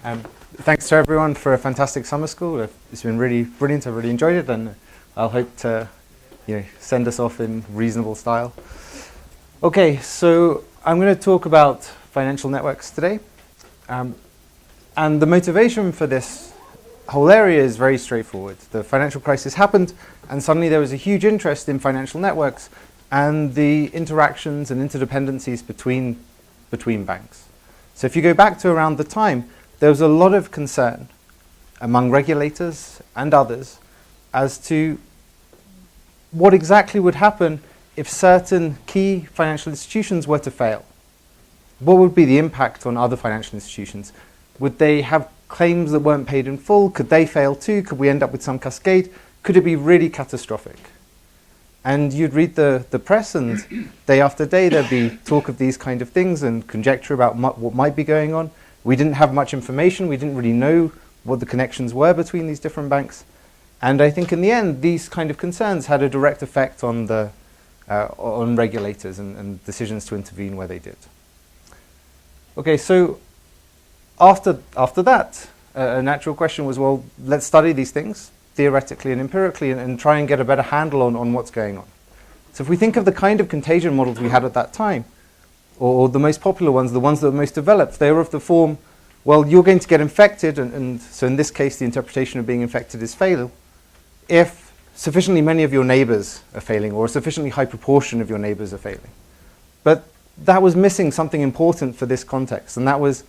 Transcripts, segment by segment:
Thanks to everyone for a fantastic summer school. It's been really brilliant. I've really enjoyed it, and I'll hope to, send us off in reasonable style. Okay, so I'm going to talk about financial networks today, and the motivation for this whole area is very straightforward. The financial crisis happened, and suddenly there was a huge interest in financial networks and the interactions and interdependencies between banks. So if you go back to around the time, there was a lot of concern among regulators and others as to what exactly would happen if certain key financial institutions were to fail. What would be the impact on other financial institutions? Would they have claims that weren't paid in full? Could they fail too? Could we end up with some cascade? Could it be really catastrophic? And you'd read the press, and day after day there'd be talk of these kind of things and conjecture about what might be going on. We didn't have much information. We didn't really know what the connections were between these different banks. And I think in the end, these kind of concerns had a direct effect on on regulators and decisions to intervene where they did. Okay, so after that, a natural question was, well, let's study these things theoretically and empirically and try and get a better handle on what's going on. So if we think of the kind of contagion models we had at that time, or the most popular ones, the ones that were most developed, they were of the form, well, you're going to get infected, and so in this case the interpretation of being infected is fatal, if sufficiently many of your neighbors are failing, or a sufficiently high proportion of your neighbors are failing. But that was missing something important for this context, and that was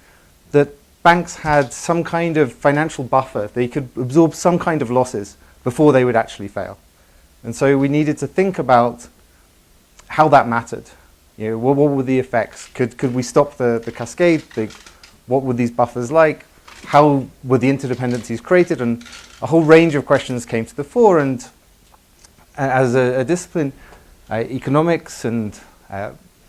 that banks had some kind of financial buffer. They could absorb some kind of losses before they would actually fail. And so we needed to think about how that mattered. What were the effects? Could we stop the cascade? What were these buffers like? How were the interdependencies created? And a whole range of questions came to the fore. And as a discipline, economics and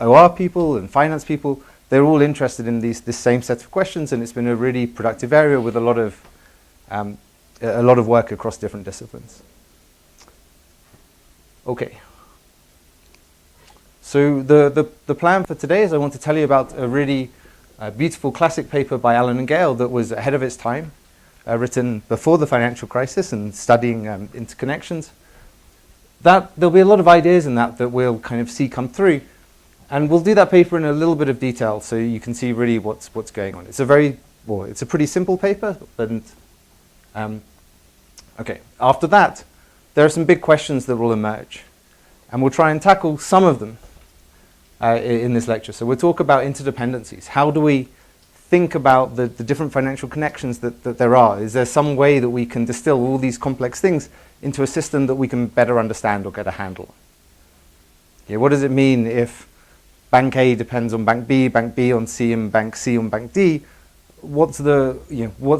OR people and finance people, they're all interested in this same set of questions. And it's been a really productive area with a lot of work across different disciplines. Okay. So the plan for today is I want to tell you about a really beautiful classic paper by Allen and Gale that was ahead of its time, written before the financial crisis and studying interconnections. There'll be a lot of ideas in that we'll kind of see come through, and we'll do that paper in a little bit of detail so you can see really what's going on. It's a pretty simple paper, but okay. After that, there are some big questions that will emerge, and we'll try and tackle some of them in this lecture. So we'll talk about interdependencies. How do we think about the different financial connections that there are? Is there some way that we can distill all these complex things into a system that we can better understand or get a handle on? What does it mean if Bank A depends on Bank B on C, and Bank C on Bank D? What's the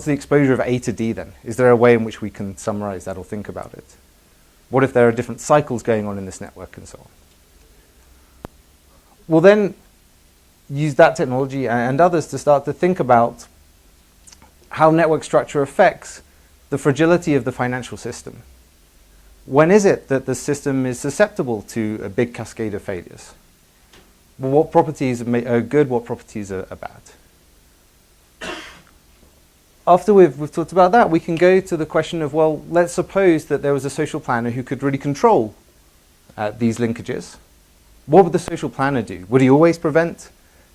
exposure of A to D then? Is there a way in which we can summarize that or think about it? What if there are different cycles going on in this network and so on? We'll then use that technology and others to start to think about how network structure affects the fragility of the financial system. When is it that the system is susceptible to a big cascade of failures? Well, what properties are good, what properties are bad? After we've talked about that, we can go to the question of, well, let's suppose that there was a social planner who could really control these linkages. What would the social planner do? Would he always prevent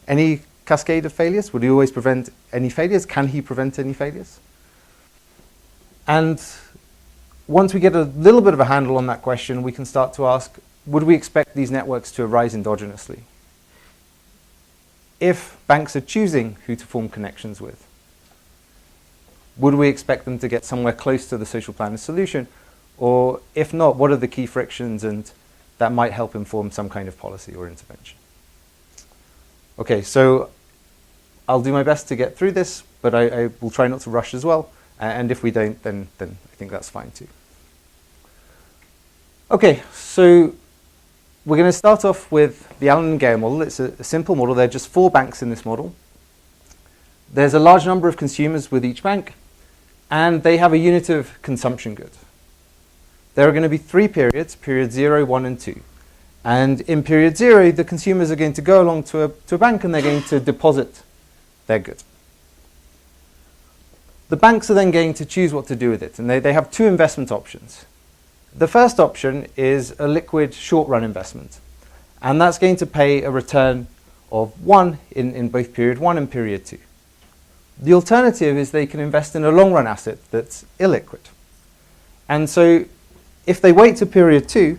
any cascade of failures? Would he always prevent any failures? Can he prevent any failures? And once we get a little bit of a handle on that question, we can start to ask, would we expect these networks to arise endogenously? If banks are choosing who to form connections with, would we expect them to get somewhere close to the social planner's solution? Or if not, what are the key frictions and that might help inform some kind of policy or intervention? Okay, so I'll do my best to get through this, but I will try not to rush as well. And if we don't, then I think that's fine too. Okay, so we're going to start off with the Allen and Gale model. It's a simple model. There are just 4 banks in this model. There's a large number of consumers with each bank, and they have a unit of consumption good. There are going to be 3 periods, period 0, 1, and 2. And in period 0, the consumers are going to go along to a bank and they're going to deposit their good. the banks are then going to choose what to do with it, and they have two investment options. The first option is a liquid short-run investment, and that's going to pay a return of 1 in both period 1 and period 2. The alternative is they can invest in a long-run asset that's illiquid. And so if they wait to period 2,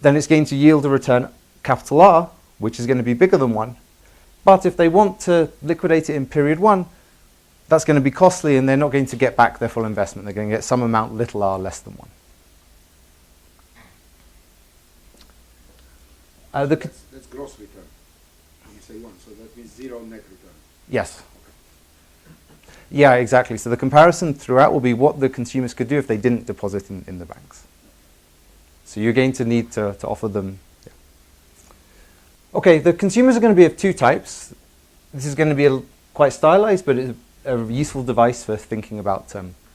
then it's going to yield a return capital R, which is going to be bigger than 1. But if they want to liquidate it in period 1, that's going to be costly, and they're not going to get back their full investment. They're going to get some amount little r less than 1. That's gross return. When you say 1, so that means 0 net return. Yes. Okay. Yeah, exactly. So the comparison throughout will be what the consumers could do if they didn't deposit in the banks. So you're going to need to offer them. Yeah. Okay, the consumers are going to be of two types. This is going to be quite stylized, but it's a useful device for thinking about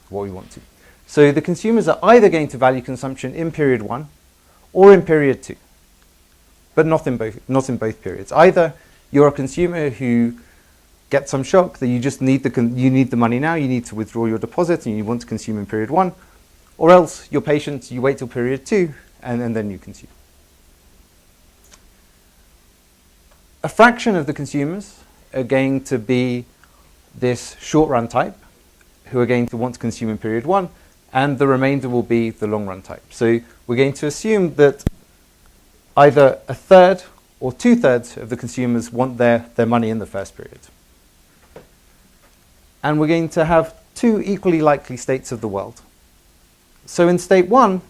what we want to. So the consumers are either going to value consumption in period 1 or in period 2, but not in both periods. Either you're a consumer who gets some shock that you just need the money now, you need to withdraw your deposit and you want to consume in period 1, or else you're patient, you wait till period 2 and then you consume. A fraction of the consumers are going to be this short-run type, who are going to want to consume in period 1, and the remainder will be the long-run type. So we're going to assume that either a third or 2/3 of the consumers want their money in the first period. And we're going to have two equally likely states of the world. So in state 1,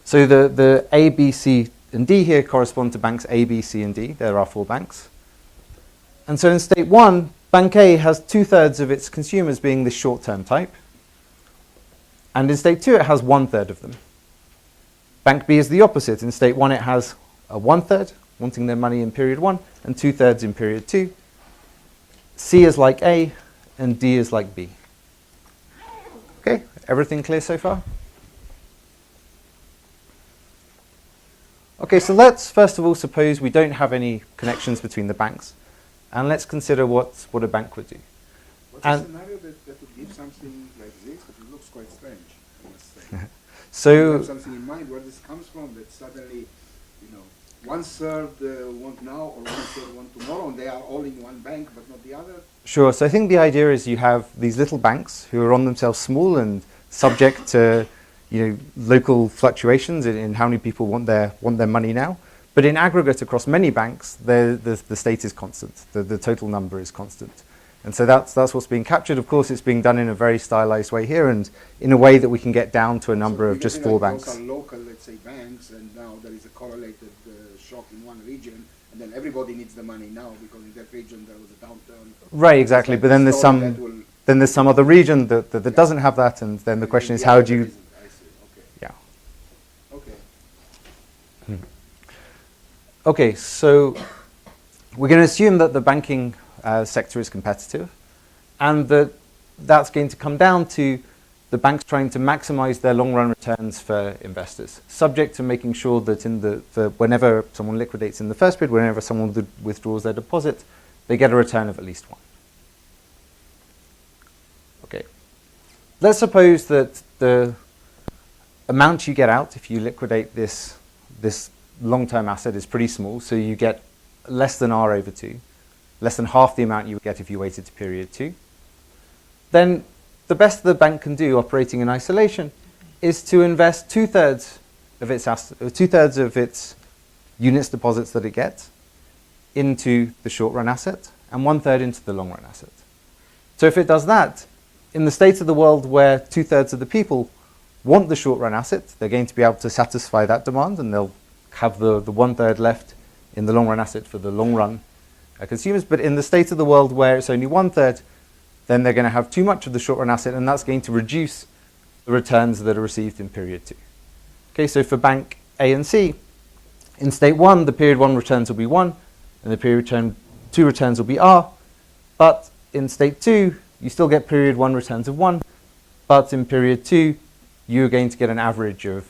so the A, B, C, and D here correspond to banks A, B, C, and D. There are 4 banks. And so in state 1, Bank A has 2/3 of its consumers being the short-term type. And in state 2, it has 1/3 of them. Bank B is the opposite. In state 1, it has a 1/3 wanting their money in period 1 and 2/3 in period 2. C is like A and D is like B. Okay, everything clear so far? Okay, so let's first of all suppose we don't have any connections between the banks, and let's consider what a bank would do. What's a scenario that would give something like this, but it looks quite strange, I must say. So you have something in mind where this comes from, that suddenly, 1/3 want now or 1/3 want tomorrow, and they are all in one bank but not the other? Sure, so I think the idea is you have these little banks who are on themselves small and subject to local fluctuations in how many people want their money now. But in aggregate across many banks, the state is constant. The total number is constant. And so that's what's being captured. Of course, it's being done in a very stylized way here and in a way that we can get down to a number of just 4 banks. Those are local, let's say, banks, and now there is a correlated shock in one region, and then everybody needs the money now because in that region there was a downturn. Right, exactly. But then there's some other region that doesn't have that, and then the question is how do you... I see, okay. Yeah. Okay. Okay, so we're going to assume that the banking sector is competitive, and that's going to come down to the banks trying to maximize their long-run returns for investors, subject to making sure that whenever someone liquidates in the first period, whenever someone withdraws their deposit, they get a return of at least 1. Okay. Let's suppose that the amount you get out if you liquidate this long-term asset is pretty small, so you get less than R over 2, less than half the amount you would get if you waited to period 2. Then the best the bank can do, operating in isolation, is to invest 2/3 of its units deposits that it gets into the short-run asset and 1/3 into the long-run asset. So if it does that, in the state of the world where 2/3 of the people want the short-run asset, they're going to be able to satisfy that demand, and they'll have the 1/3 left in the long-run asset for the long-run consumers. But in the state of the world where it's only 1/3, then they're going to have too much of the short-run asset, and that's going to reduce the returns that are received in period 2. Okay, so for bank A and C, in state 1, the period 1 returns will be 1, and the period 2 returns will be R. But in state 2, you still get period 1 returns of 1, but in period 2, you're going to get an average of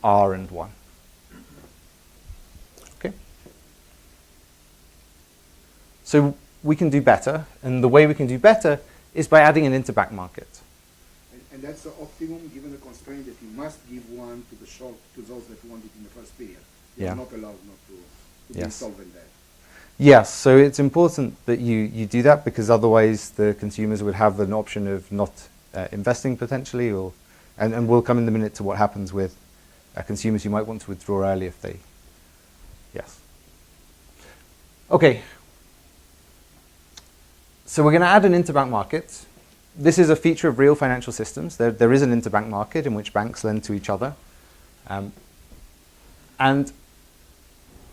R and 1. Okay. So we can do better, and the way we can do better is by adding an interbank market. And that's the optimum, given the constraint that you must give one to the short, to those that want it in the first period. You're Yeah. not allowed not to be Yes. solvent there. Yes, so it's important that you do that, because otherwise the consumers would have an option of not investing potentially, or and we'll come in a minute to what happens with consumers who might want to withdraw early if they, yes. Okay, so we're going to add an interbank market. This is a feature of real financial systems. There is an interbank market in which banks lend to each other. And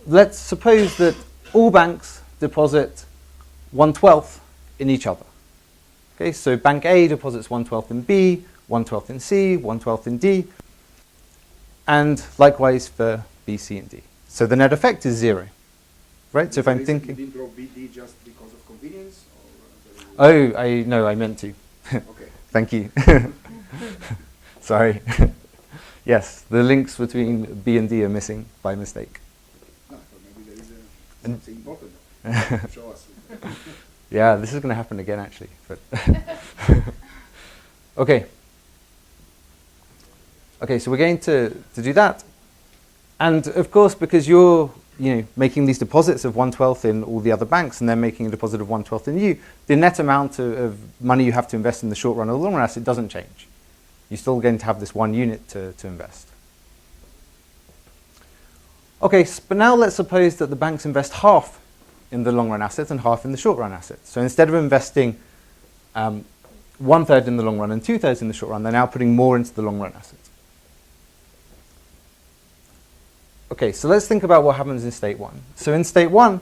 let's suppose that all banks deposit 1/12 in each other. Okay, so Bank A deposits 1/12 in B, 1/12 in C, 1/12 in D, and likewise for B, C, and D. So the net effect is 0, right? So if I'm You thinking, didn't draw BD just because of convenience? oh, I meant to. Okay. Thank you. Sorry. Yes, the links between B and D are missing by mistake. No, but maybe there is something important. Show us. Yeah, this is going to happen again, actually. But okay. Okay, so we're going to do that. And of course, because you're making these deposits of 1/12 in all the other banks, and they're making a deposit of 1/12 in you, the net amount of money you have to invest in the short run or the long run asset doesn't change. You're still going to have this one unit to invest. Okay, but now let's suppose that the banks invest half in the long run asset and half in the short run asset. So instead of investing 1/3 in the long run and 2/3 in the short run, they're now putting more into the long run asset. Okay, so let's think about what happens in state 1. So in state 1,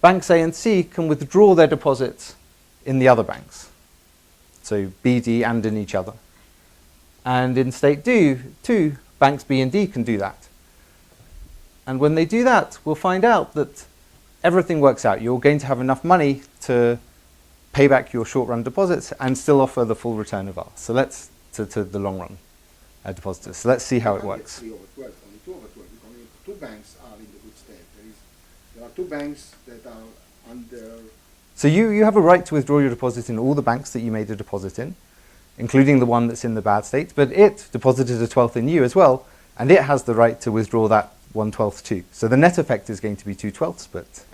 banks A and C can withdraw their deposits in the other banks. So B, D, and in each other. And in state 2, banks B and D can do that. And when they do that, we'll find out that everything works out. You're going to have enough money to pay back your short-run deposits and still offer the full return of R. So let's to the long-run depositors. So let's see how it works. 3/12, only 2/12. Only 2 banks are in the good state. There are 2 banks that are under. So you have a right to withdraw your deposit in all the banks that you made a deposit in, including the one that's in the bad state, but it deposited a 12th in you as well, and it has the right to withdraw that 1/12 too. So the net effect is going to be 2/12, but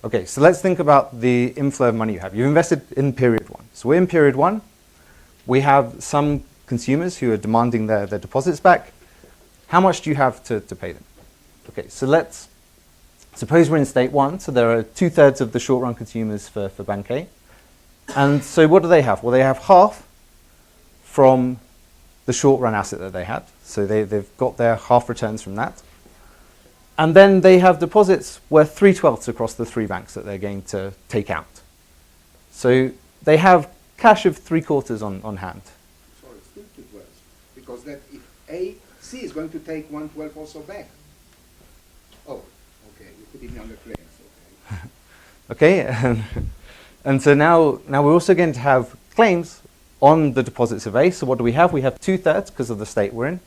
okay, so let's think about the inflow of money you have. You've invested in period 1. So we're in period 1. We have some consumers who are demanding their deposits back. How much do you have to pay them? Okay, so let's suppose we're in state 1, so there are 2/3 of the short-run consumers for Bank A. And so what do they have? Well, they have half from the short-run asset that they had. So they've got their half returns from that. And then they have deposits worth 3/12 across the 3 banks that they're going to take out. So they have cash of 3/4 on hand. Sorry, it's still 2/12. Because that if C is going to take 1/12 also back. Oh, okay, you put it under claims. Okay. Okay, and so now we're also going to have claims on the deposits of A. So what do we have? We have 2/3 because of the state we're in,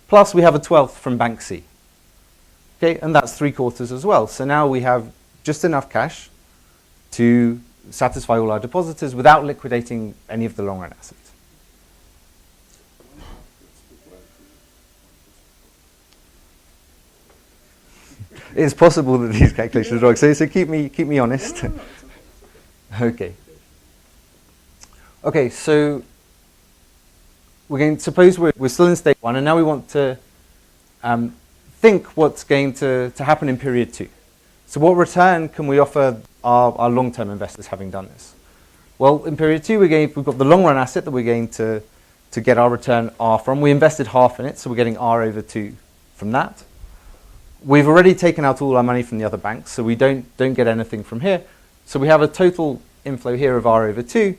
plus we have a 12th from Bank C. Okay, and that's 3/4 as well. So now we have just enough cash to satisfy all our depositors without liquidating any of the long run assets. It's possible that these calculations are wrong, so keep me honest. No, Okay. Okay, so suppose we're still in state 1, and now we want to think what's going to happen in period 2. So what return can we offer our long-term investors having done this? Well, in period 2, we've got the long-run asset that we're going to get our return R from. We invested half in it, so we're getting R over 2 from that. We've already taken out all our money from the other banks, so we don't get anything from here. So we have a total inflow here of R over 2.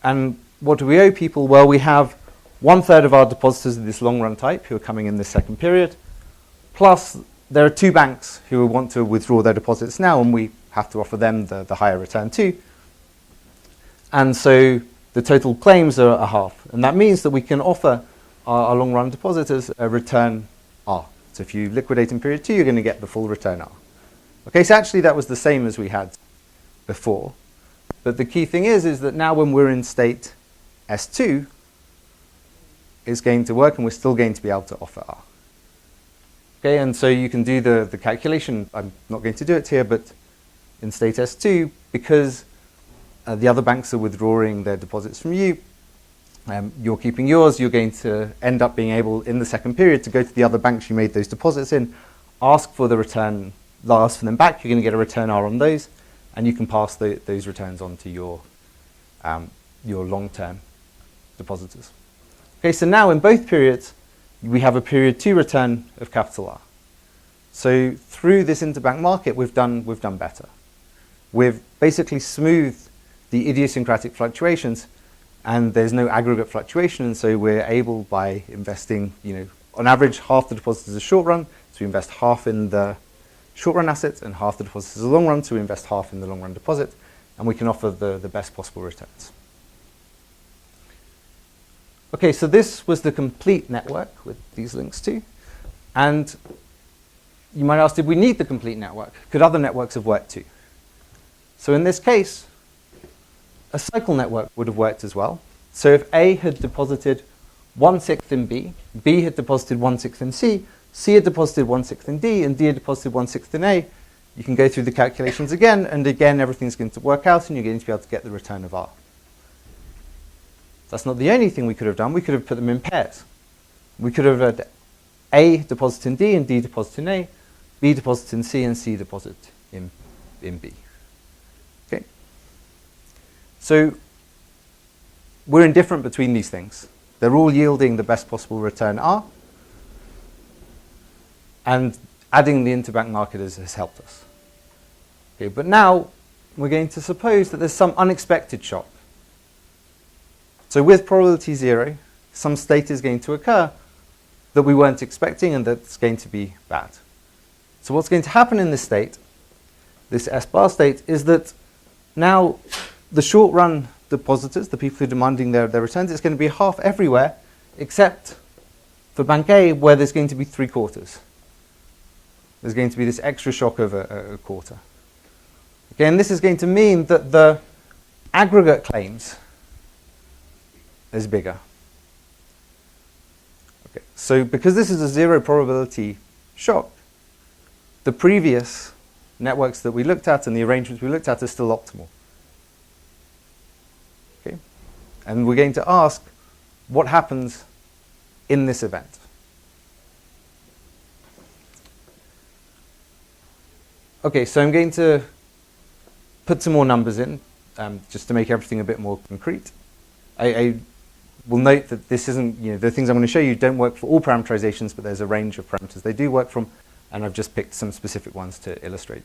And what do we owe people? Well, we have 1/3 of our depositors of this long-run type who are coming in this second period, plus there are 2 banks who want to withdraw their deposits now, and we have to offer them the higher return too. And so the total claims are a half. And that means that we can offer our long-run depositors a return R. So if you liquidate in period 2, you're going to get the full return R. Okay, so actually that was the same as we had before. But the key thing is that now when we're in state S2, it's going to work and we're still going to be able to offer R. Okay, and so you can do the calculation. I'm not going to do it here, but in state S2, because the other banks are withdrawing their deposits from you, you're keeping yours, you're going to end up being able, in the second period, to go to the other banks you made those deposits in, ask for the return, ask for them back, you're going to get a return R on those, and you can pass those returns on to your long-term depositors. Okay, so now in both periods, we have a period 2 return of capital R. So through this interbank market, we've done better. We've basically smoothed the idiosyncratic fluctuations, and there's no aggregate fluctuation, and so we're able, by investing, on average, half the deposits are short run, so we invest half in the short run assets, and half the deposits is a long run, so we invest half in the long run deposit, and we can offer the best possible returns. Okay, so this was the complete network with these links too. And you might ask, did we need the complete network? Could other networks have worked too? So in this case, a cycle network would have worked as well. So if A had deposited 1/6 in B, B had deposited 1/6 in C, C had deposited 1/6 in D, and D had deposited 1/6 in A, you can go through the calculations again, and again everything's going to work out, and you're going to be able to get the return of R. That's not the only thing we could have done. We could have put them in pairs. We could have had A deposit in D and D deposit in A, B deposit in C and C deposit in B. Okay? So we're indifferent between these things. They're all yielding the best possible return R, and adding the interbank market has helped us. Okay, but now we're going to suppose that there's some unexpected shock. So with probability 0, some state is going to occur that we weren't expecting and that's going to be bad. So what's going to happen in this state, this S bar state, is that now the short run depositors, the people who are demanding their returns, it's going to be half everywhere except for Bank A, where there's going to be 3/4. There's going to be this extra shock of a quarter. Okay, and this is going to mean that the aggregate claims is bigger. Okay, so because this is a 0 probability shock, the previous networks that we looked at and the arrangements we looked at are still optimal. Okay, and we're going to ask what happens in this event. Okay, so I'm going to put some more numbers in just to make everything a bit more concrete. I will note that this isn't, the things I'm going to show you don't work for all parameterizations, but there's a range of parameters they do work from, and I've just picked some specific ones to illustrate.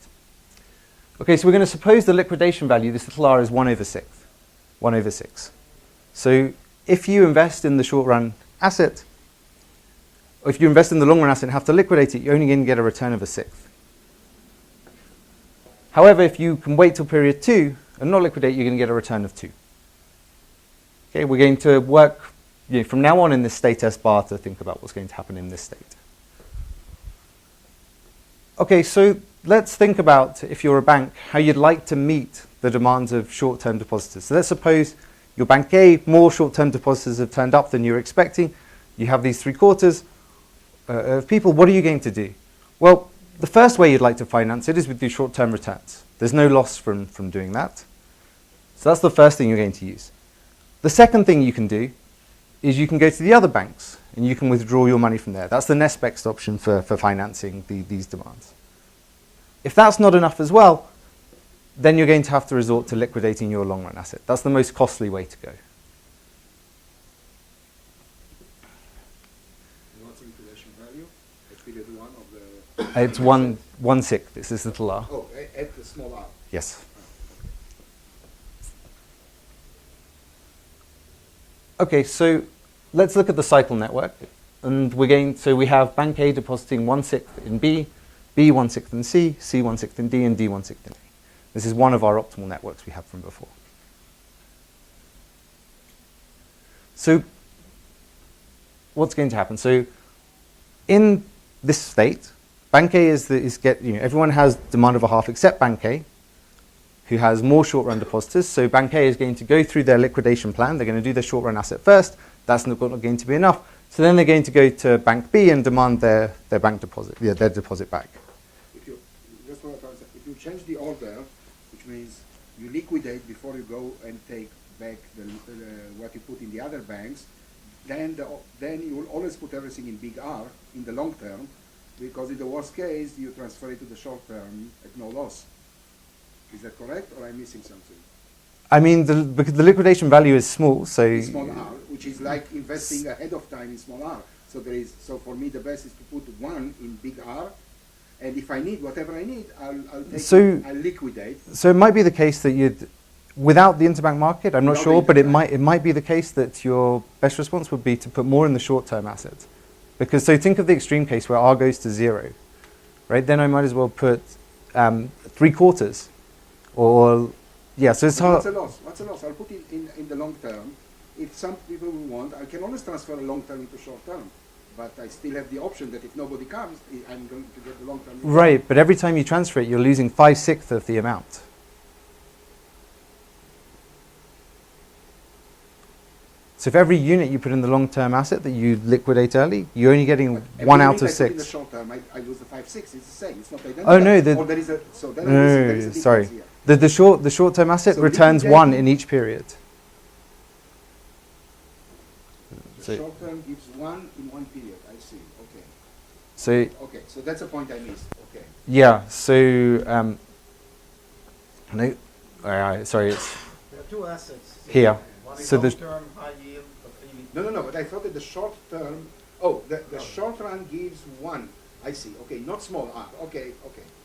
Okay, so we're going to suppose the liquidation value, this little r, is 1/6. 1/6. So if you invest in the short run asset, or if you invest in the long run asset and have to liquidate it, you're only going to get a return of 1/6. However, if you can wait till period 2 and not liquidate, you're going to get a return of 2. Okay, we're going to work from now on in this state S bar to think about what's going to happen in this state. Okay, so let's think about, if you're a bank, how you'd like to meet the demands of short-term depositors. So let's suppose your Bank A, more short-term depositors have turned up than you were expecting. You have these 3/4 of people. What are you going to do? Well, the first way you'd like to finance it is with your short-term returns. There's no loss from doing that. So that's the first thing you're going to use. The second thing you can do is you can go to the other banks and you can withdraw your money from there. That's the next best option for financing these demands. If that's not enough as well, then you're going to have to resort to liquidating your long-run asset. That's the most costly way to go. What's the liquidation value at period 1 of the... It's 1/6. It's this little r. Oh, at the small r. Yes. Okay, so let's look at the cycle network. And so we have Bank A depositing 1/6 in B, B 1/6 in C, C 1/6 in D, and D 1/6 in A. This is one of our optimal networks we had from before. So what's going to happen? So in this state, Bank A everyone has demand of a half except Bank A. who has more short-run depositors. So Bank A is going to go through their liquidation plan. They're going to do their short-run asset first. That's not going to be enough. So then they're going to go to Bank B and demand their bank deposit, their deposit back. If you if you change the order, which means you liquidate before you go and take back what you put in the other banks, then you will always put everything in big R in the long term, because in the worst case you transfer it to the short term at no loss. Is that correct, or am I missing something? I mean, because the liquidation value is small, so Small r, which is like investing ahead of time in small r. So for me the best is to put one in big R, and if I need whatever I need, I'll liquidate. So it might be the case that you'd, without the interbank market, I'm not sure, but it might be the case that your best response would be to put more in the short-term assets. Because so think of the extreme case where R goes to 0, right? Then I might as well put 3/4, or yeah. So it's hard. What's a loss? I'll put it in the long term. If some people want, I can always transfer a long term into short term, but I still have the option that if nobody comes, I'm going to get the long term. Right, but every time you transfer it, you're losing 5/6 of the amount. So if every unit you put in the long-term asset that you liquidate early, you're only getting 1 out of 6. In the short term, I lose the 5/6. It's the same. It's not identical. Oh no, there is a sorry. here. The short-term asset returns 1 in each period. The short term gives 1 in 1 period. I see. Okay. So that's a point I missed. Okay. Yeah. So no, sorry, it's There are 2 assets here. One is So the long-term, high yield, but really No. But I thought that the short term. The short run gives 1. I see. Okay, not small r. Okay.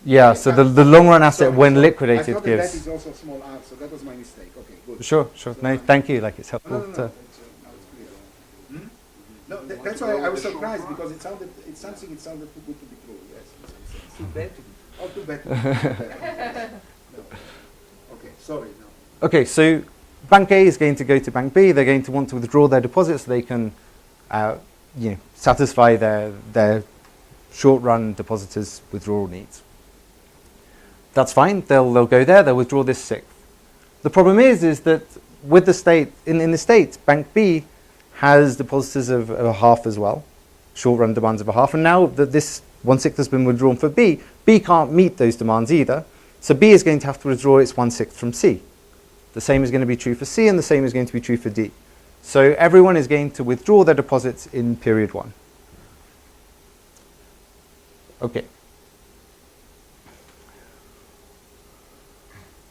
yeah. Okay, So the long-run asset, when I liquidated, thought gives. that is also small r. So that was my mistake. Okay, good. Sure. So No, thank you. Like it's helpful. No. Now it's clear. No, that's why I was surprised, because it sounded too good to be true. Yes. too bad to be. Oh, too bad. No. Okay, sorry. No. Okay, so Bank A is going to go to Bank B. They're going to want to withdraw their deposits so they can, satisfy their short-run depositors' withdrawal needs. That's fine. They'll go there. They'll withdraw this 1/6. The problem is that with the state in the States, Bank B has depositors of a half as well, short-run demands of a half. And now that this 1/6 has been withdrawn for B, B can't meet those demands either. So B is going to have to withdraw its 1/6 from C. The same is going to be true for C, and the same is going to be true for D. So everyone is going to withdraw their deposits in period 1. Okay.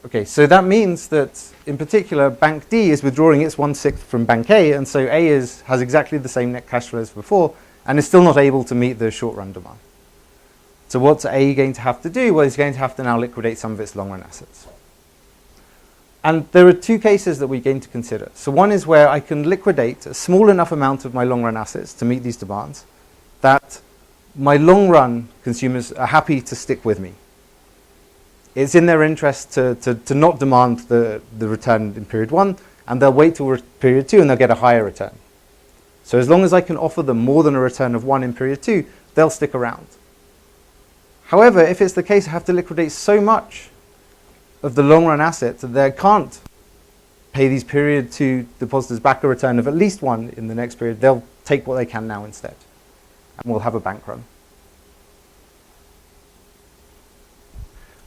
Okay, so that means that, in particular, Bank D is withdrawing its 1/6 from Bank A, and so A has exactly the same net cash flow as before, and is still not able to meet the short-run demand. So what's A going to have to do? Well, it's going to have to now liquidate some of its long-run assets. And there are 2 cases that we're going to consider. So one is where I can liquidate a small enough amount of my long-run assets to meet these demands that my long-run consumers are happy to stick with me. It's in their interest to not demand the return in period 1, and they'll wait till period 2 and they'll get a higher return. So as long as I can offer them more than a return of 1 in period 2, they'll stick around. However, if it's the case I have to liquidate so much of the long-run assets that they can't pay these period 2 depositors back a return of at least 1 in the next period, they'll take what they can now instead, and we'll have a bank run.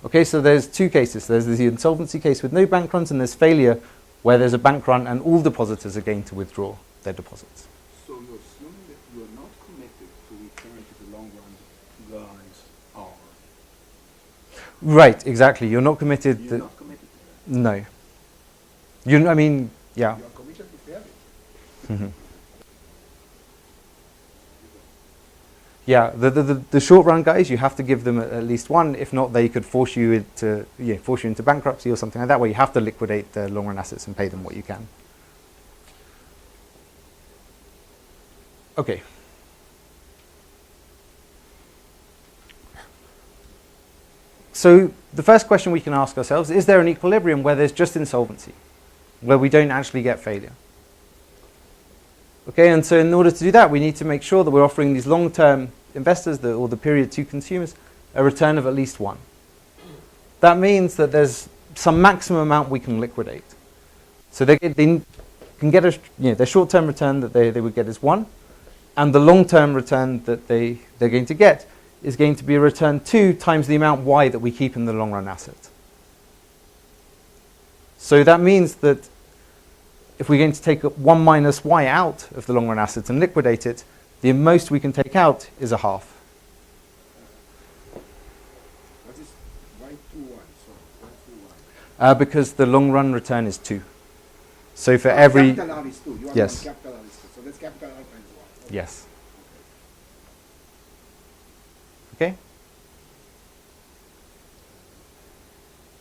Okay, so there's 2 cases. There's the insolvency case with no bank runs, and there's failure where there's a bank run and all depositors are going to withdraw their deposits. So you're assuming that you are not committed to return to the long run guys are. Right, exactly. You're not committed. You're not committed to that. No. I mean, yeah. You are committed to fairness. Yeah, the short run guys, you have to give them at least 1. If not, they could force you into bankruptcy or something like that, where you have to liquidate the long run assets and pay them what you can. Okay. So the first question we can ask ourselves, is there an equilibrium where there's just insolvency, where we don't actually get failure? Okay, and so in order to do that, we need to make sure that we're offering these long-term investors, or the period 2 consumers, a return of at least 1. That means that there's some maximum amount we can liquidate. So they can get their short-term return that they would get is 1, and the long-term return that they're going to get is going to be a return 2 times the amount y that we keep in the long-run asset. So that means that if we're going to take 1 minus y out of the long-run asset and liquidate it, the most we can take out is a half. What is why 2 1? So why 2 1? Because the long-run return is 2. So for every... Capital R is 2. You are Yes. capital R is 2. So that's capital R times 1. Okay. Yes. Okay?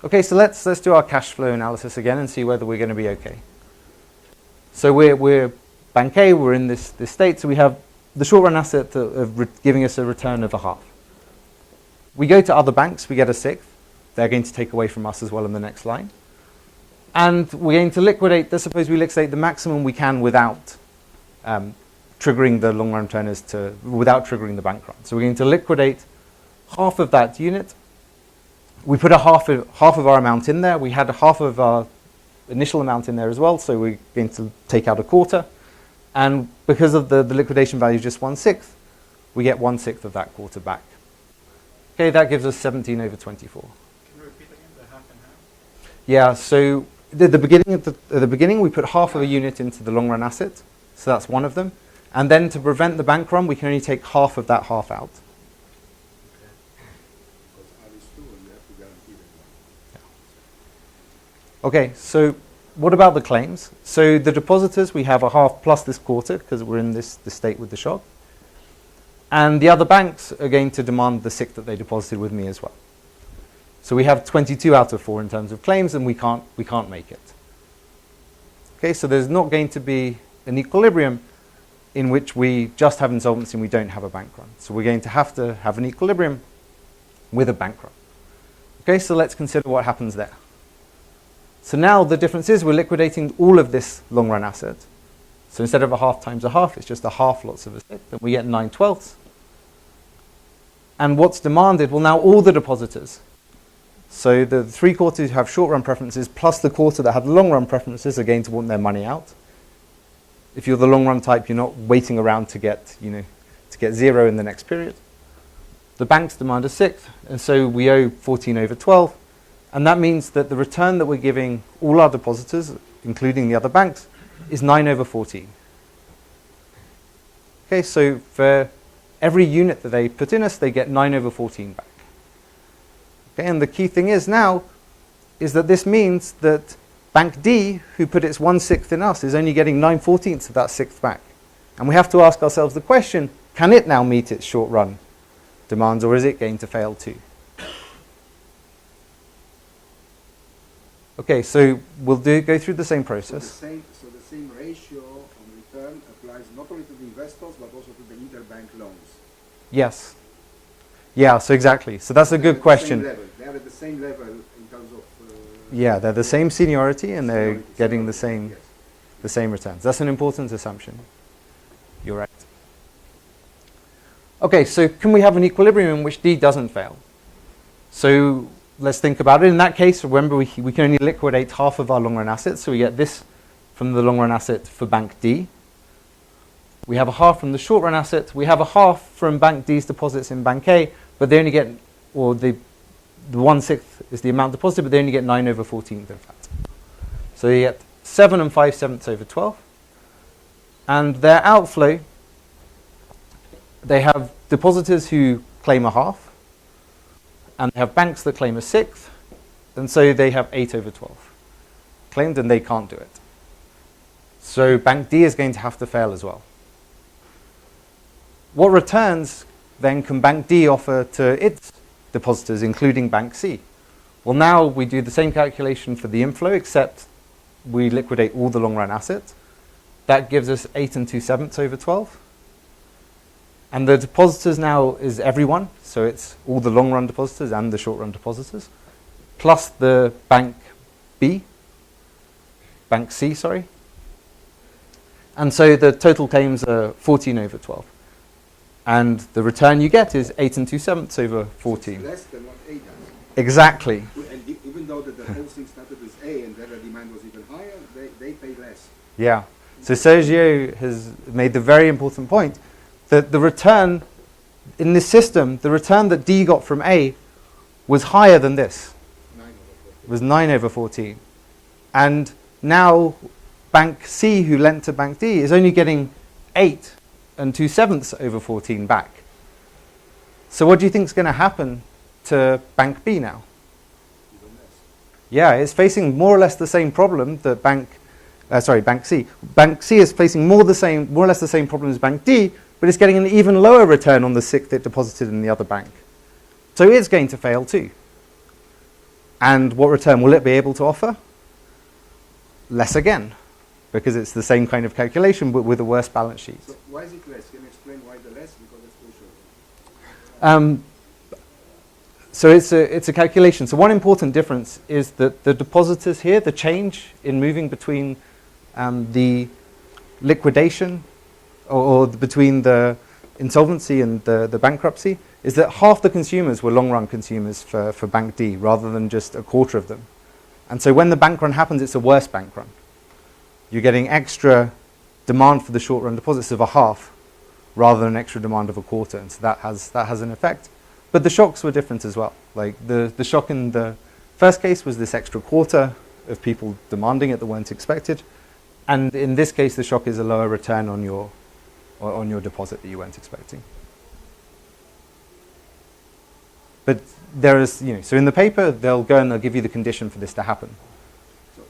Okay, so let's do our cash flow analysis again and see whether we're going to be okay. So we're Bank A, we're in this state, so we have the short-run asset of giving us a return of a half. We go to other banks, we get a sixth. They're going to take away from us as well in the next line. And we're going to liquidate, let's suppose we liquidate the maximum we can without triggering the long-run returners without triggering the bank run. So we're going to liquidate half of that unit. We put half of our amount in there. We had half of our initial amount in there as well, so we're going to take out a quarter. And because of the liquidation value is just 1/6, we get 1/6 of that quarter back. Okay, that gives us 17 over 24. Can you repeat again the half and half? Yeah, so at the beginning we put half of a unit into the long run asset, so that's one of them. And then to prevent the bank run, we can only take half of that half out. Because R is 2 and you have to guarantee that 1. Okay, so what about the claims? So the depositors, we have a half plus this quarter because we're in this state with the shock. And the other banks are going to demand the 6 that they deposited with me as well. So we have 22 out of 4 in terms of claims, and we can't make it. Okay, so there's not going to be an equilibrium in which we just have insolvency and we don't have a bank run. So we're going to have an equilibrium with a bank run. Okay, so let's consider what happens there. So now the difference is we're liquidating all of this long run asset. So instead of a half times a half, it's just a half lots of a 6, and we get 9/12. And what's demanded? Well, now all the depositors. So the 3 quarters who have short run preferences plus the quarter that have long run preferences are going to want their money out. If you're the long run type, you're not waiting around to get 0 in the next period. The banks demand a 6th, and so we owe 14 over 12. And that means that the return that we're giving all our depositors, including the other banks, is 9 over 14. Okay, so for every unit that they put in us, they get 9 over 14 back. Okay, and the key thing is now, is that this means that Bank D, who put its 1/6 in us, is only getting 9/14 of that 6th back. And we have to ask ourselves the question, can it now meet its short run demands, or is it going to fail too? Okay, so we'll go through the same process. So the same ratio on return applies not only to the investors but also to the interbank loans. Yes. Yeah, so exactly. So that's a good question. They are at the same level in terms of... Yeah, they're the same seniority and they're seniority, getting yes. the same returns. That's an important assumption. You're right. Okay, so can we have an equilibrium in which D doesn't fail? So let's think about it. In that case, remember we can only liquidate half of our long run assets, so we get this from the long run asset for Bank D. We have a half from the short run asset. We have a half from Bank D's deposits in Bank A, but they only get, or the 1/6 is the amount deposited, but they only get 9 over 14 of that. So you get 7 and 5/7 over 12. And their outflow, they have depositors who claim a half, and they have banks that claim a 6th, and so they have 8 over 12 claimed, and they can't do it. So Bank D is going to have to fail as well. What returns then can Bank D offer to its depositors, including Bank C? Well, now we do the same calculation for the inflow, except we liquidate all the long run assets. That gives us 8 and 2/7 over 12. And the depositors now is everyone, so it's all the long run depositors and the short run depositors, plus the Bank C, sorry. And so the total claims are 14 over 12. And the return you get is 8 and 2/7 over 14. Less than what A does. Exactly. And even though that the whole thing started with A and then the demand was even higher, they pay less. Yeah. So Sergio has made the very important point that the return in this system, the return that D got from A was higher than this. 9 over 14. It was 9 over 14. And now Bank C, who lent to Bank D, is only getting 8 and 2/7 over 14 back. So what do you think is going to happen to Bank B now? Even less. Yeah, it's facing more or less the same problem that Bank C. Bank C is facing more or less the same problem as Bank D, but it's getting an even lower return on the SIC it deposited in the other bank. So it's going to fail too. And what return will it be able to offer? Less again, because it's the same kind of calculation but with a worse balance sheet. So why is it less? Can you explain why the less? Because it's crucial. So it's a calculation. So one important difference is that the depositors here, the change in moving between the liquidation or between the insolvency and the bankruptcy, is that half the consumers were long-run consumers for Bank D rather than just a quarter of them. And so when the bank run happens, it's a worse bank run. You're getting extra demand for the short-run deposits of a half rather than extra demand of a quarter, and so that has an effect. But the shocks were different as well. Like the shock in the first case was this extra quarter of people demanding it that weren't expected. And in this case, the shock is a lower return on your deposit that you weren't expecting. But there is, so in the paper, they'll go and they'll give you the condition for this to happen. So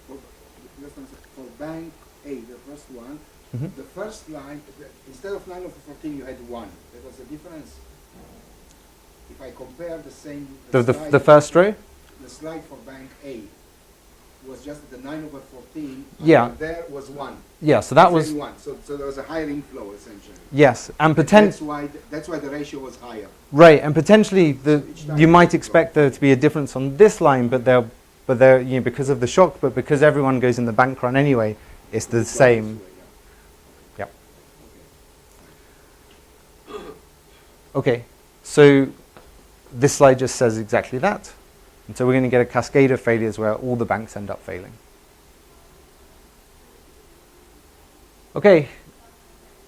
for Bank A, the first one, the first line, instead of 9 over 14, you had 1. That was the difference. If I compare the same... The first row? The slide for Bank A was just the 9 over 14. Yeah. There was 1. Yeah, so that was... 1. So there was a higher inflow, essentially. Yes, and potentially... That's why the ratio was higher. Right, and potentially you might expect there to be a difference on this line, but because of the shock, but because everyone goes in the bank run anyway, it's the same. Yeah. Okay, so this slide just says exactly that. And so we're going to get a cascade of failures where all the banks end up failing. Okay,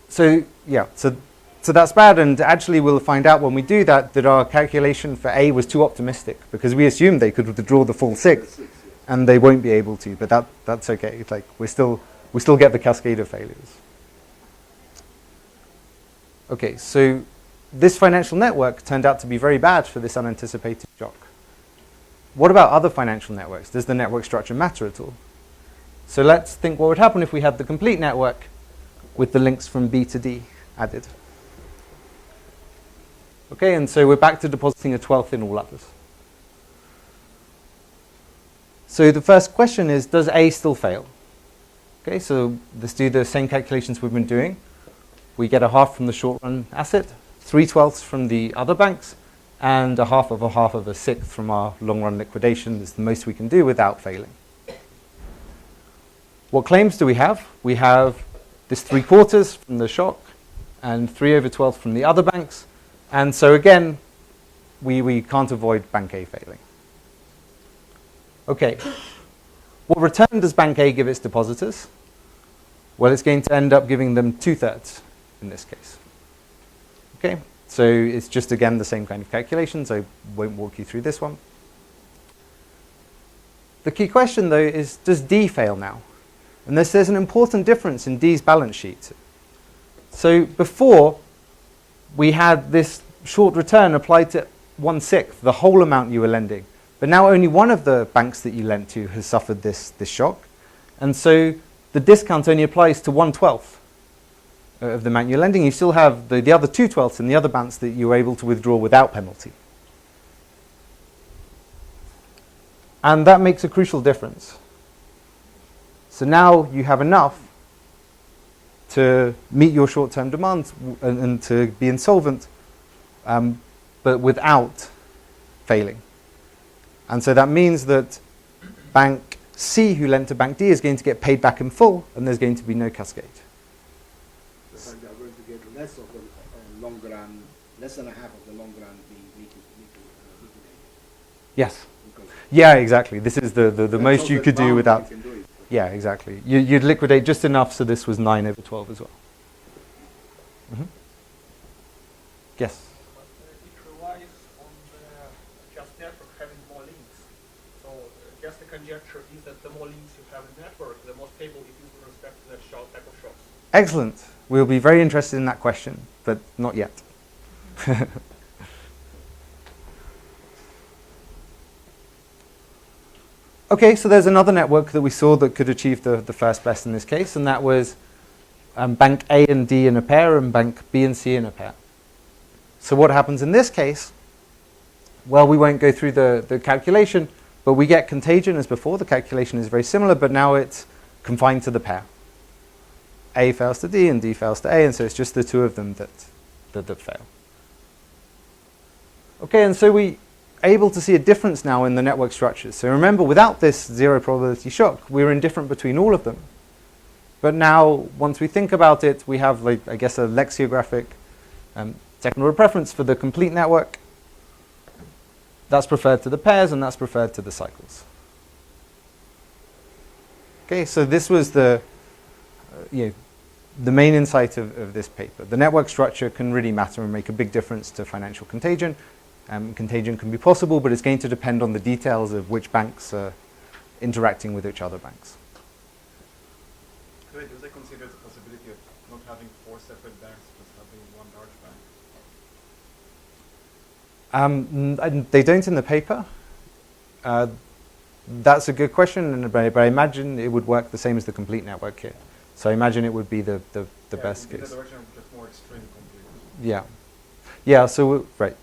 so yeah, so that's bad, and actually we'll find out when we do that our calculation for A was too optimistic, because we assumed they could withdraw the full 6, and they won't be able to, but that's okay. It's like we still get the cascade of failures. Okay, so this financial network turned out to be very bad for this unanticipated shock. What about other financial networks? Does the network structure matter at all? So let's think what would happen if we had the complete network with the links from B to D added. Okay, and so we're back to depositing a 12th in all others. So the first question is, does A still fail? Okay, so let's do the same calculations we've been doing. We get a half from the short-run asset, 3/12 from the other banks, and a half of a sixth from our long-run liquidation. That's the most we can do without failing. What claims do we have? We have this 3/4 from the shock and 3/12 from the other banks. And so again, we can't avoid Bank A failing. Okay, what return does Bank A give its depositors? Well, it's going to end up giving them 2/3 in this case. Okay, so it's just again the same kind of calculations. I won't walk you through this one. The key question though is, does D fail now? And there's an important difference in D's balance sheet. So before, we had this short return applied to 1/6, the whole amount you were lending. But now only one of the banks that you lent to has suffered this shock. And so the discount only applies to 1/12 of the amount you're lending. You still have the other 2/12 in the other banks that you were able to withdraw without penalty. And that makes a crucial difference. So now you have enough to meet your short-term demands and to be insolvent, but without failing. And so that means that Bank C, who lent to Bank D, is going to get paid back in full, and there's going to be no cascade. So they are going to get less of the long run, less than a half of the long run being liquidated. Yes. Because Yeah, exactly. This is the that's most also you the could do bound without. you can do it. Yeah, exactly. You'd liquidate just enough so this was 9 over 12 as well. Hmm. Yes. But it relies on the just network having more links. So just a conjecture is that the more links you have in the network, the more stable it is with respect to the type of shocks. Excellent. We'll be very interested in that question, but not yet. Okay, so there's another network that we saw that could achieve the first best in this case, and that was bank A and D in a pair and bank B and C in a pair. So what happens in this case? Well, we won't go through the calculation, but we get contagion as before. The calculation is very similar, but now it's confined to the pair. A fails to D and D fails to A, and so it's just the two of them that fail. Okay, and so we able to see a difference now in the network structures. So remember, without this zero probability shock, we were indifferent between all of them. But now, once we think about it, we have, like, I guess, a lexicographic second order preference for the complete network. That's preferred to the pairs, and that's preferred to the cycles. Okay, so this was the main insight of this paper. The network structure can really matter and make a big difference to financial contagion. Contagion can be possible, but it's going to depend on the details of which banks are interacting with which other banks. Do they consider the possibility of not having 4 separate banks, just having one large bank? They don't in the paper. That's a good question, but I imagine it would work the same as the complete network here. So I imagine it would be the best In case. the direction of just more extreme complete. Yeah, yeah. So right.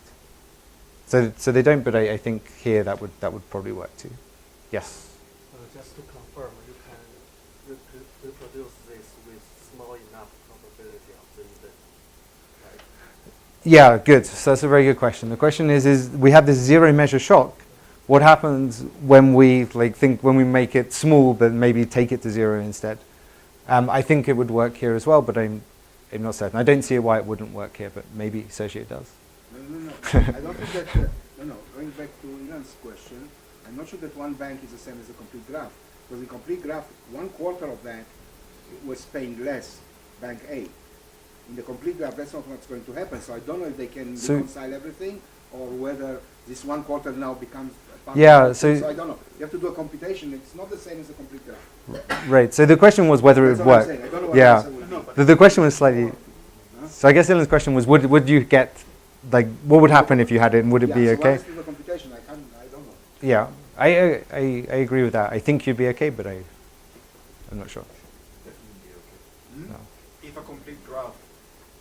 So they don't, but I think here that would probably work too. Yes. Just to confirm, you can reproduce this with small enough probability of the event, right? Yeah, good. So that's a very good question. The question is we have this zero measure shock. What happens when we when we make it small, but maybe take it to zero instead? I think it would work here as well, but I'm not certain. I don't see why it wouldn't work here, but maybe Sergio does. No. I don't think that, going back to Ilan's question, I'm not sure that one bank is the same as a complete graph. Because the complete graph, 1/4 of that was paying less, bank A. In the complete graph, that's not what's going to happen. So I don't know if they can reconcile everything, or whether this 1/4 now becomes part of so I don't know. You have to do a computation. It's not the same as a complete graph. Right. So the question was whether it That's would what I'm work. saying. I don't know what Yeah. the answer would be. The question was slightly. So I guess Ilan's question was, would you get, what would happen if you had it, and would it be So okay? once you do the computation, I don't know. Yeah, I agree with that. I think you'd be okay, but I'm not sure. Definitely be okay. Hmm? No. If a complete graph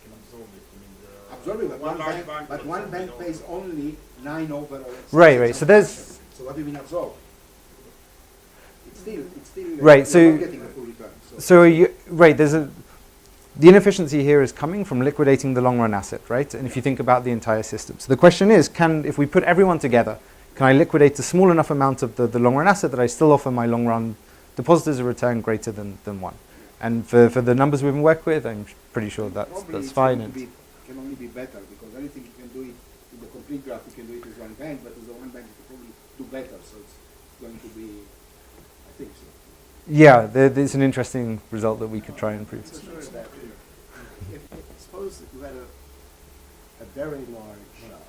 can absorb it, I mean, Absorb it, but one large bank, but will one absorb bank it all. pays only 9 over. Right. So there's So what do you mean absorb? It's still. Right, you're so- not getting a full return. so right. The inefficiency here is coming from liquidating the long run asset, right? And if you think about the entire system, so the question is, if we put everyone together, can I liquidate a small enough amount of the long run asset that I still offer my long run depositors a return greater than 1? And for the numbers we've been working with, I'm pretty sure Probably that's it's fine. going to And can only be better, because anything you can do it in the complete graph, you can do it as one bank, but as a one bank you can probably do better. So it's going to be, I think so. yeah, there's an interesting result that we could try and prove. Suppose that you had a very large shock.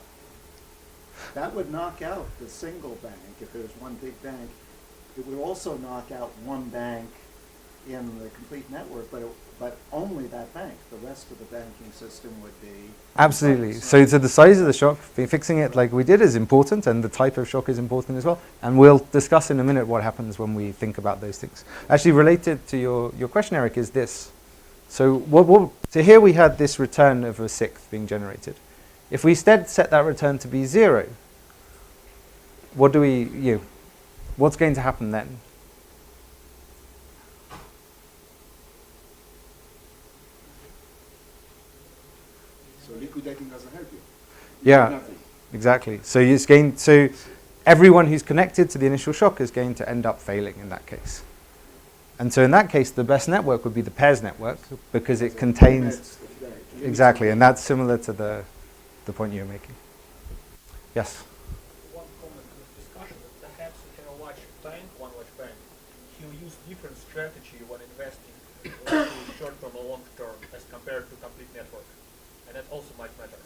That would knock out the single bank if there's one big bank. It would also knock out one bank in the complete network, but only that bank. The rest of the banking system would be... Absolutely. So the size of the shock, fixing it like we did, is important, and the type of shock is important as well. And we'll discuss in a minute what happens when we think about those things. Actually, related to your question, Eric, is this. So so here we had this return of a sixth being generated. If we instead set that return to be 0, what do what's going to happen then? So liquidating doesn't help you. Yeah. Nothing. Exactly. So everyone who's connected to the initial shock is going to end up failing in that case. And so in that case, the best network would be the pairs network, because it contains exactly, and that's similar to the point you're making. Yes. One comment in this short term or long term as compared to complete network? And that also might matter.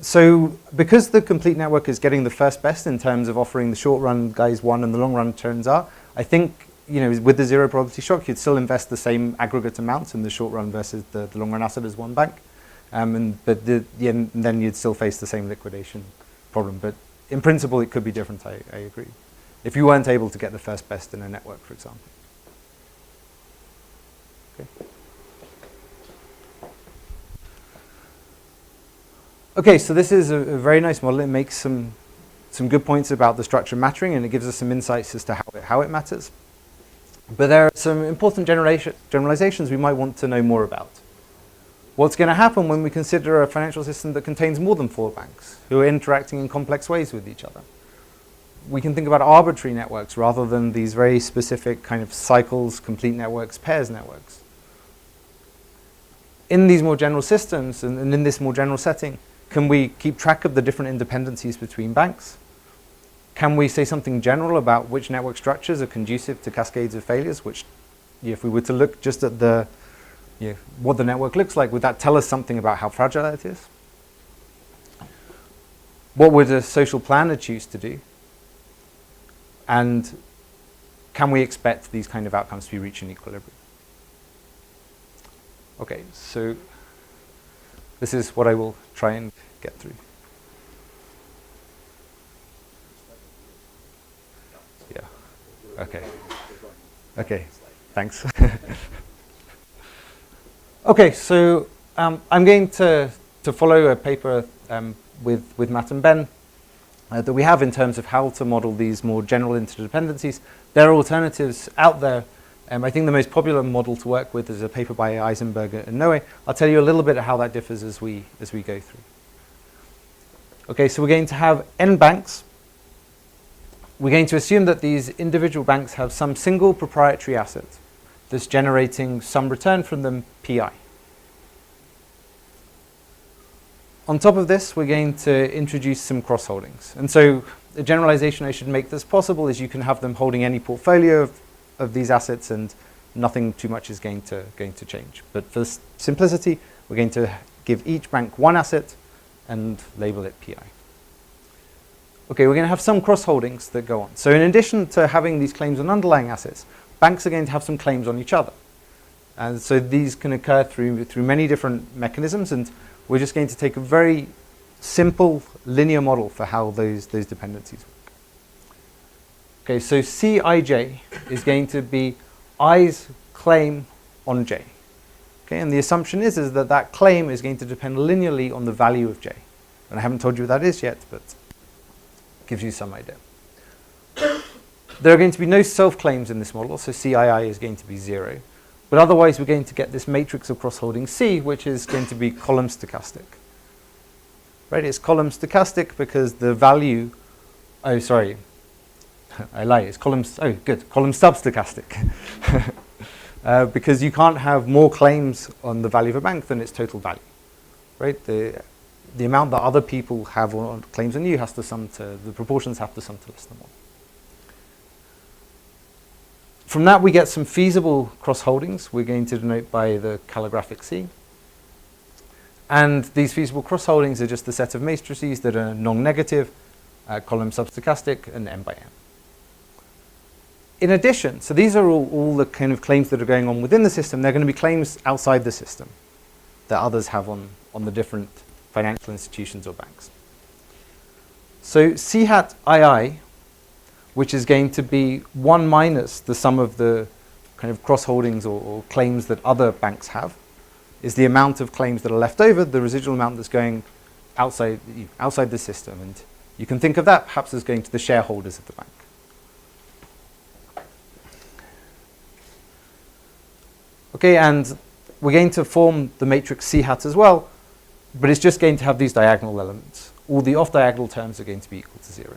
So because the complete network is getting the first best in terms of offering the short run guys 1 and the long run returns R, I think with the zero probability shock, you'd still invest the same aggregate amount in the short run versus the long run asset as one bank. But then you'd still face the same liquidation problem. But in principle, it could be different, I agree. If you weren't able to get the first best in a network, for example. Okay. Okay, so this is a very nice model. It makes some good points about the structure mattering, and it gives us some insights as to how it matters. But there are some important generalizations we might want to know more about. What's going to happen when we consider a financial system that contains more than 4 banks who are interacting in complex ways with each other? We can think about arbitrary networks rather than these very specific kind of cycles, complete networks, pairs networks. In these more general systems and in this more general setting, can we keep track of the different independencies between banks? Can we say something general about which network structures are conducive to cascades of failures, which if we were to look just at what the network looks like, would that tell us something about how fragile it is? What would a social planner choose to do? And can we expect these kind of outcomes to be reached in equilibrium? Okay, so this is what I will try and get through. Yeah, okay. Okay, thanks. Okay, so I'm going to follow a paper with Matt and Ben that we have in terms of how to model these more general interdependencies. There are alternatives out there. I think the most popular model to work with is a paper by EisenbergNoe. I'll tell you a little bit of how that differs as we go through. Okay, so we're going to have n banks. We're going to assume that these individual banks have some single proprietary asset that's generating some return from them, PI. On top of this, we're going to introduce some cross-holdings. And so the generalization I should make that's possible is you can have them holding any portfolio of these assets and nothing too much is going to change. But for simplicity, we're going to give each bank one asset and label it PI. Okay, we're going to have some cross-holdings that go on. So in addition to having these claims on underlying assets, banks are going to have some claims on each other. And so these can occur through many different mechanisms, and we're just going to take a very simple linear model for how those dependencies work. Okay, so Cij is going to be I's claim on J. Okay, and the assumption is that that claim is going to depend linearly on the value of J. And I haven't told you what that is yet, but it gives you some idea. There are going to be no self-claims in this model, so Cii is going to be 0. But otherwise, we're going to get this matrix of cross-holding C, which is going to be column stochastic. Right? It's column stochastic because the value, oh, sorry, I lie, it's column substochastic. Because you can't have more claims on the value of a bank than its total value. Right? The amount that other people have on claims on you has to sum to, the proportions have to sum to less than 1. From that, we get some feasible cross-holdings. We're going to denote by the calligraphic C. And these feasible cross-holdings are just the set of matrices that are non-negative, column substochastic, and n by n. In addition, so these are all the kind of claims that are going on within the system. They're going to be claims outside the system that others have on the different financial institutions or banks. So C hat II, which is going to be 1 minus the sum of the kind of cross-holdings or claims that other banks have, is the amount of claims that are left over, the residual amount that's going outside the system. And you can think of that perhaps as going to the shareholders of the bank. Okay, and we're going to form the matrix C hat as well, but it's just going to have these diagonal elements. All the off-diagonal terms are going to be equal to 0.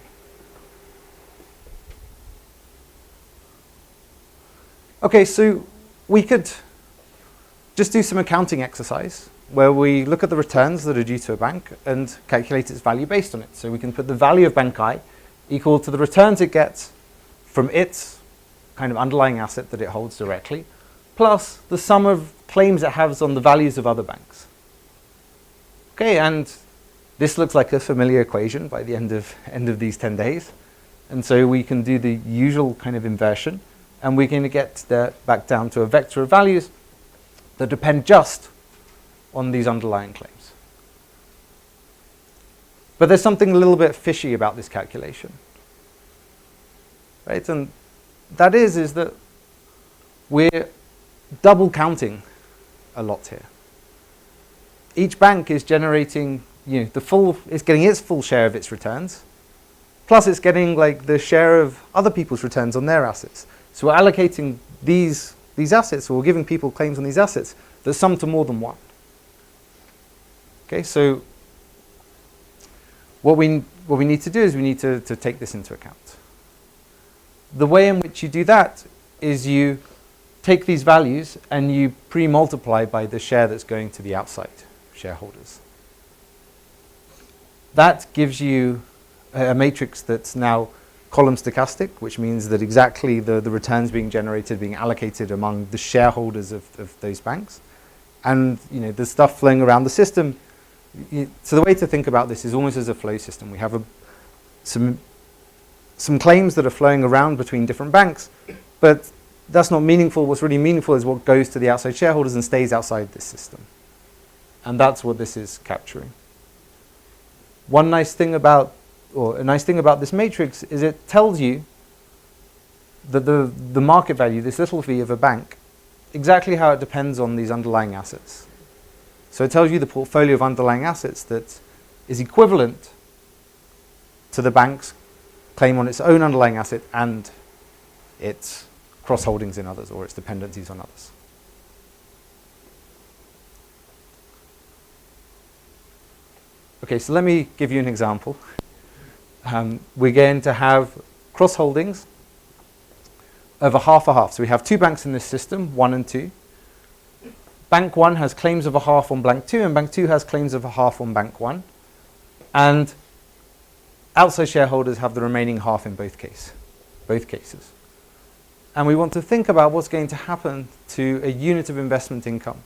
Okay, so we could just do some accounting exercise where we look at the returns that are due to a bank and calculate its value based on it. So we can put the value of bank I equal to the returns it gets from its kind of underlying asset that it holds directly, plus the sum of claims it has on the values of other banks. Okay, and this looks like a familiar equation by the end of these 10 days. And so we can do the usual kind of inversion, and we're going to get back down to a vector of values that depend just on these underlying claims. But there's something a little bit fishy about this calculation. Right? And that is that we're double counting a lot here. Each bank is generating, it's getting its full share of its returns, plus it's getting like the share of other people's returns on their assets. So we're allocating these assets, or we're giving people claims on these assets that sum to more than one. Okay, so what we need to do is we need to take this into account. The way in which you do that is you take these values and you pre-multiply by the share that's going to the outside shareholders. That gives you a matrix that's now column stochastic, which means that exactly the returns being generated, being allocated among the shareholders of those banks. And the stuff flowing around the system. So the way to think about this is almost as a flow system. We have some claims that are flowing around between different banks, but that's not meaningful. What's really meaningful is what goes to the outside shareholders and stays outside this system. And that's what this is capturing. A nice thing about this matrix is it tells you that the market value, this little v of a bank, exactly how it depends on these underlying assets. So it tells you the portfolio of underlying assets that is equivalent to the bank's claim on its own underlying asset and its cross-holdings in others, or its dependencies on others. Okay, so let me give you an example. We're going to have cross-holdings of a half. So we have two banks in this system, 1 and 2. Bank 1 has claims of a half on Bank 2, and Bank 2 has claims of a half on Bank 1. And outside shareholders have the remaining half in both cases. And we want to think about what's going to happen to a unit of investment income.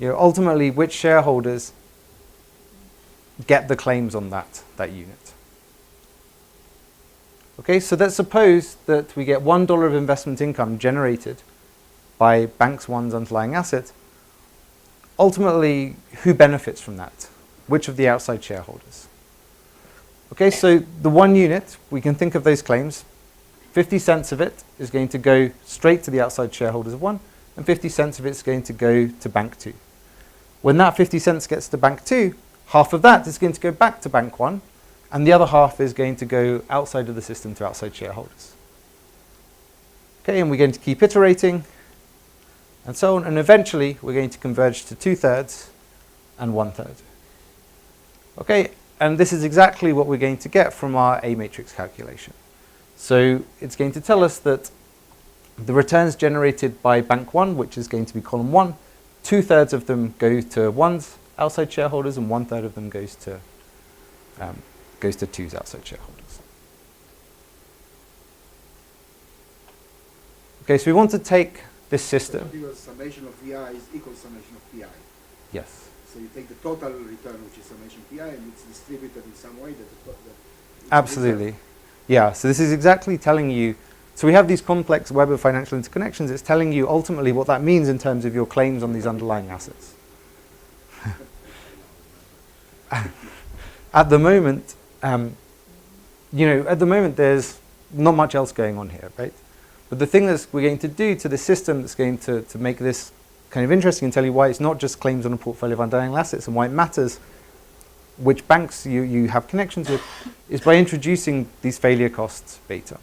Ultimately, which shareholders get the claims on that unit. Okay, so let's suppose that we get $1 of investment income generated by Bank 1's underlying asset. Ultimately, who benefits from that? Which of the outside shareholders? Okay, so the 1 unit, we can think of those claims. 50 cents of it is going to go straight to the outside shareholders of 1, and 50 cents of it is going to go to Bank 2. When that 50 cents gets to Bank 2, half of that is going to go back to Bank 1, and the other half is going to go outside of the system to outside shareholders. Okay, and we're going to keep iterating, and so on, and eventually we're going to converge to 2/3 and 1/3. Okay, and this is exactly what we're going to get from our A matrix calculation. So it's going to tell us that the returns generated by Bank 1, which is going to be column 1, 2/3 of them go to 1's outside shareholders, and 1/3 of them goes to 2's outside shareholders. Okay, so we want to take this system. Because summation of VI is equal summation of PI. Yes. So you take the total return, which is summation PI, and it's distributed in some way that Absolutely. Yeah, so this is exactly telling you, so we have these complex web of financial interconnections. It's telling you ultimately what that means in terms of your claims on these underlying assets. At the moment, there's not much else going on here, right? But the thing that we're going to do to the system that's going to make this kind of interesting and tell you why it's not just claims on a portfolio of underlying assets and why it matters which banks you have connections with is by introducing these failure costs beta.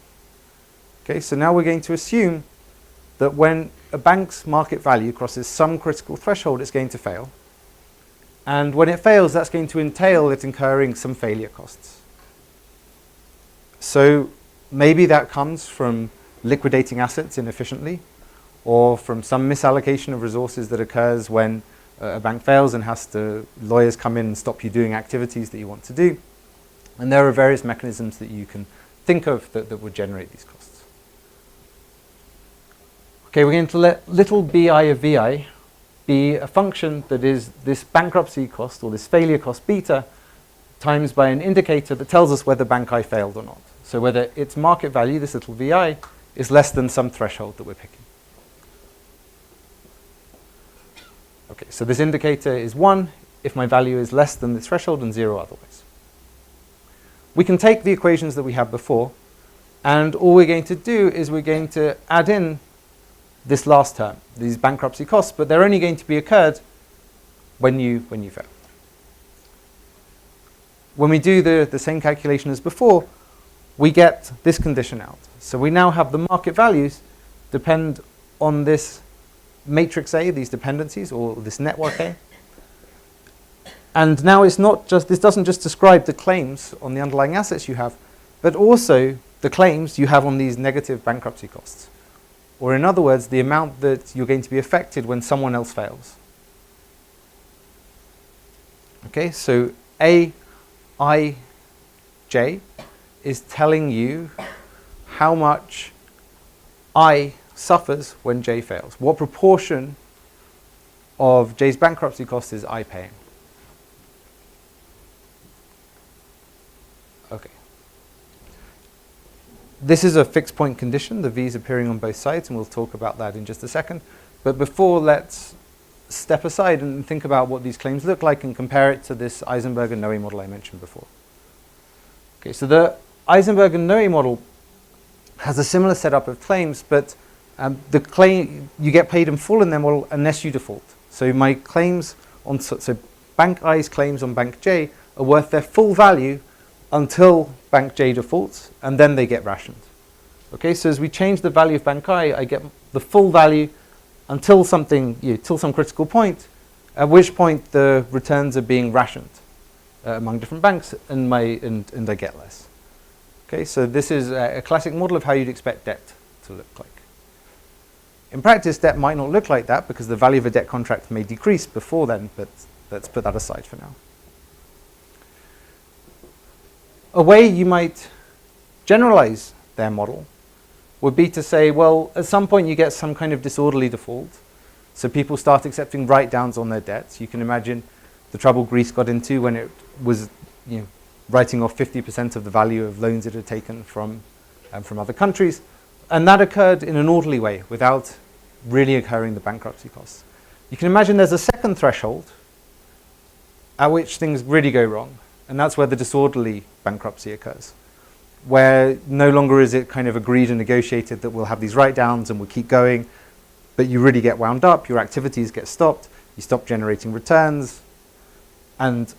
Okay, so now we're going to assume that when a bank's market value crosses some critical threshold, it's going to fail. And when it fails, that's going to entail it incurring some failure costs. So maybe that comes from liquidating assets inefficiently, or from some misallocation of resources that occurs when a bank fails and lawyers come in and stop you doing activities that you want to do. And there are various mechanisms that you can think of that would generate these costs. Okay, we're going to let little bi of vi be a function that is this bankruptcy cost, or this failure cost beta, times by an indicator that tells us whether bank I failed or not. So whether its market value, this little vi, is less than some threshold that we're picking. Okay, so this indicator is 1 if my value is less than the threshold and 0 otherwise. We can take the equations that we had before, and all we're going to do is we're going to add in this last term, these bankruptcy costs, but they're only going to be occurred when you fail. When we do the same calculation as before, we get this condition out. So we now have the market values depend on this matrix A, these dependencies, or this network A. And now it's not just, this doesn't just describe the claims on the underlying assets you have, but also the claims you have on these negative bankruptcy costs. Or in other words, the amount that you're going to be affected when someone else fails. Okay, so Aij is telling you how much I suffers when J fails. What proportion of J's bankruptcy cost is I paying? Okay. This is a fixed point condition. The V is appearing on both sides, and we'll talk about that in just a second. But before, let's step aside and think about what these claims look like and compare it to this EisenbergNoe model I mentioned before. Okay, so the EisenbergNoe model has a similar setup of claims, but the claim you get paid in full in their model unless you default. So my claims on so bank I's claims on bank J are worth their full value until bank J defaults, and then they get rationed. Okay, so as we change the value of bank I get the full value until something, till some critical point, at which point the returns are being rationed among different banks, and I get less. Okay, so this is a classic model of how you'd expect debt to look like. In practice, debt might not look like that because the value of a debt contract may decrease before then, but let's put that aside for now. A way you might generalize their model would be to say, well, at some point you get some kind of disorderly default. So people start accepting write-downs on their debts. You can imagine the trouble Greece got into when it was writing off 50% of the value of loans it had taken from other countries. And that occurred in an orderly way without really occurring the bankruptcy costs. You can imagine there's a second threshold at which things really go wrong. And that's where the disorderly bankruptcy occurs, where no longer is it kind of agreed and negotiated that we'll have these write-downs and we'll keep going, but you really get wound up, your activities get stopped, you stop generating returns, and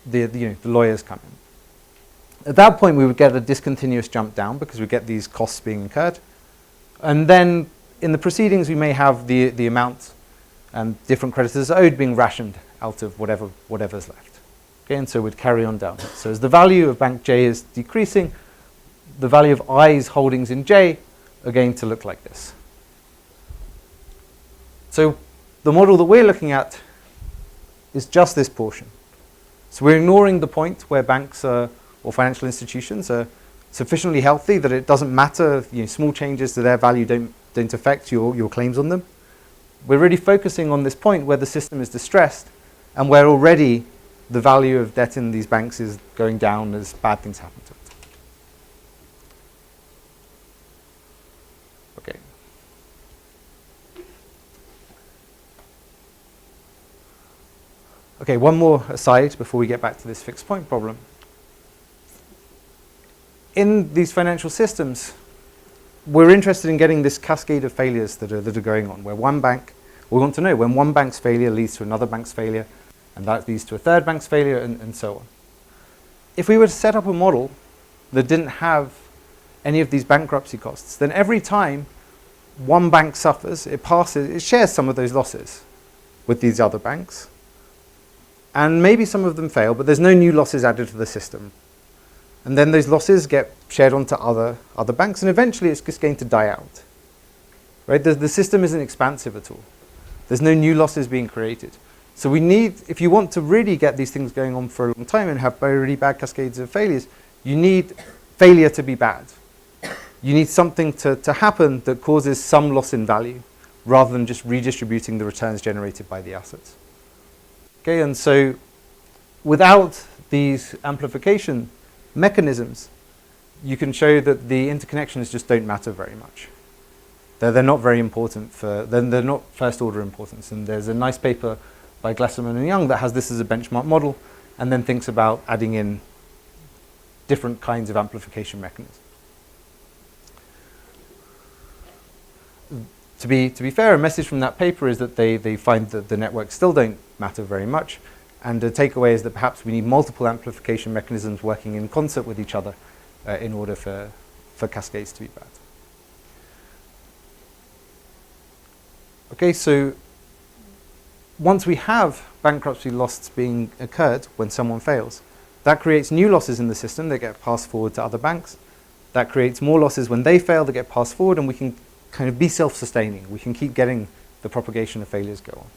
the lawyers come in. At that point, we would get a discontinuous jump down because we get these costs being incurred. And then in the proceedings, we may have the amount and different creditors owed being rationed out of whatever's left. Okay, and so we'd carry on down. So as the value of bank J is decreasing, the value of I's holdings in J are going to look like this. So the model that we're looking at is just this portion. So we're ignoring the point where banks or financial institutions are sufficiently healthy that it doesn't matter, small changes to their value don't affect your claims on them. We're really focusing on this point where the system is distressed and where already the value of debt in these banks is going down as bad things happen to it. Okay. Okay, one more aside before we get back to this fixed point problem. In these financial systems, we're interested in getting this cascade of failures that are going on, where one bank, we want to know when one bank's failure leads to another bank's failure, and that leads to a third bank's failure, and so on. If we were to set up a model that didn't have any of these bankruptcy costs, then every time one bank suffers, it shares some of those losses with these other banks. And maybe some of them fail, but there's no new losses added to the system. And then those losses get shared onto other banks, and eventually it's just going to die out. Right? The system isn't expansive at all. There's no new losses being created. So we need, if you want to really get these things going on for a long time and have really bad cascades of failures, you need failure to be bad. You need something to happen that causes some loss in value. rather than just redistributing the returns generated by the assets. Okay, and so without these amplification mechanisms, you can show that the interconnections just don't matter very much. They're not very important they're not first order importance. And there's a nice paper by Glasserman and Young that has this as a benchmark model and then thinks about adding in different kinds of amplification mechanisms. To be fair, a message from that paper is that they find that the networks still don't matter very much, and the takeaway is that perhaps we need multiple amplification mechanisms working in concert with each other in order for cascades to be bad. Okay, so once we have bankruptcy losses being occurred when someone fails, that creates new losses in the system that get passed forward to other banks. That creates more losses when they fail that get passed forward, and we can kind of be self-sustaining. We can keep getting the propagation of failures go on.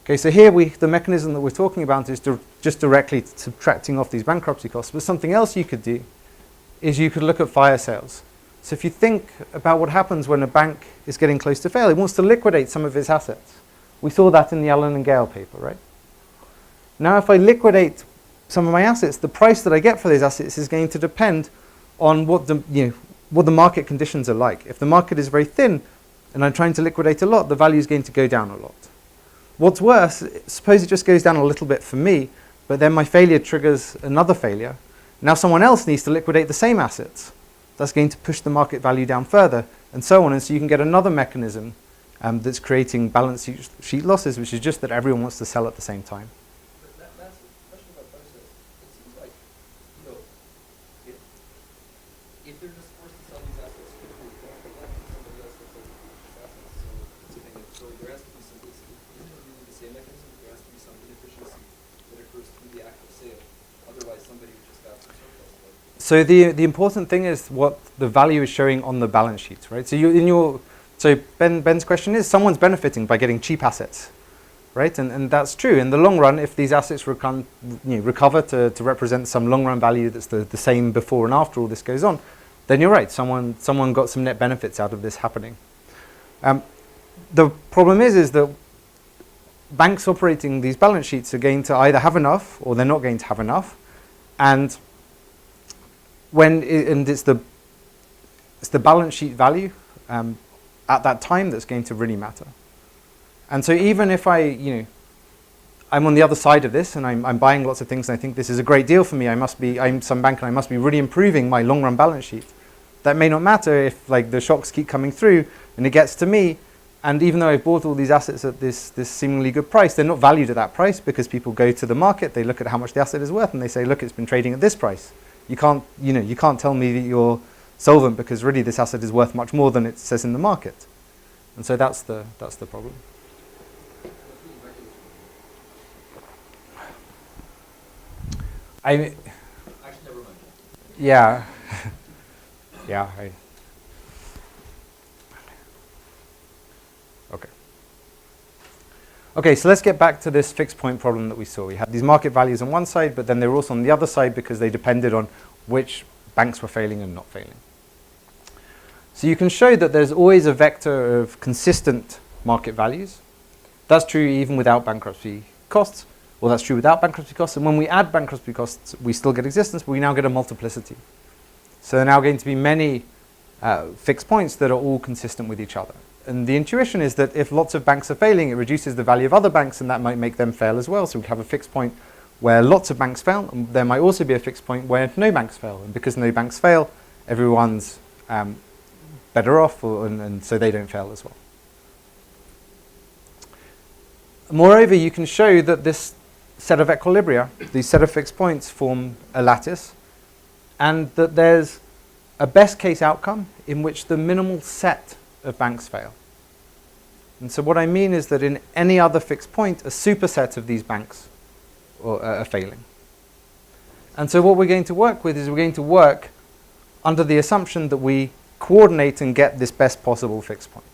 Okay, so here the mechanism that we're talking about is just directly subtracting off these bankruptcy costs. But something else you could do is you could look at fire sales. So if you think about what happens when a bank is getting close to fail, it wants to liquidate some of its assets. We saw that in the Allen and Gale paper, right? Now if I liquidate some of my assets, the price that I get for those assets is going to depend on what the market conditions are like. If the market is very thin and I'm trying to liquidate a lot, the value is going to go down a lot. What's worse, suppose it just goes down a little bit for me, but then my failure triggers another failure. Now someone else needs to liquidate the same assets. That's going to push the market value down further, and so on. And so you can get another mechanism that's creating balance sheet losses, which is just that everyone wants to sell at the same time. That's a question about process. It seems like, if they're just forced to sell these assets quickly, then somebody else will take these assets. So there has to be some, isn't it really the same mechanism? There has to be some inefficiency that occurs through the act of sale. Otherwise, somebody would just have some surplus. So the important thing is what the value is showing on the balance sheet, right? So Ben's question is, someone's benefiting by getting cheap assets, right? And that's true. In the long run, if these assets recover to represent some long run value that's the same before and after all this goes on, then you're right. Someone got some net benefits out of this happening. The problem is that banks operating these balance sheets are going to either have enough or they're not going to have enough, and it's the balance sheet value at that time that's going to really matter. And so even if I'm on the other side of this and I'm buying lots of things and I think this is a great deal for me, I'm some bank and I must be really improving my long run balance sheet. That may not matter if the shocks keep coming through and it gets to me, and even though I've bought all these assets at this seemingly good price, they're not valued at that price because people go to the market, they look at how much the asset is worth and they say, look, it's been trading at this price. You can't tell me that you're solvent because really this asset is worth much more than it says in the market. And so that's the problem. Actually, never mind. Yeah. Yeah. Okay, so let's get back to this fixed point problem that we saw. We had these market values on one side, but then they were also on the other side because they depended on which banks were failing and not failing. So you can show that there's always a vector of consistent market values. That's true even without bankruptcy costs. Well, that's true without bankruptcy costs. And when we add bankruptcy costs, we still get existence, but we now get a multiplicity. So there are now going to be many fixed points that are all consistent with each other. And the intuition is that if lots of banks are failing, it reduces the value of other banks, and that might make them fail as well. So we have a fixed point where lots of banks fail, and there might also be a fixed point where no banks fail. And because no banks fail, everyone's better off, and so they don't fail as well. Moreover, you can show that this set of equilibria, these set of fixed points, form a lattice, and that there's a best case outcome in which the minimal set of banks fail. And so what I mean is that in any other fixed point, a superset of these banks are failing. And so what we're going to work with is we're going to work under the assumption that we coordinate and get this best possible fixed point.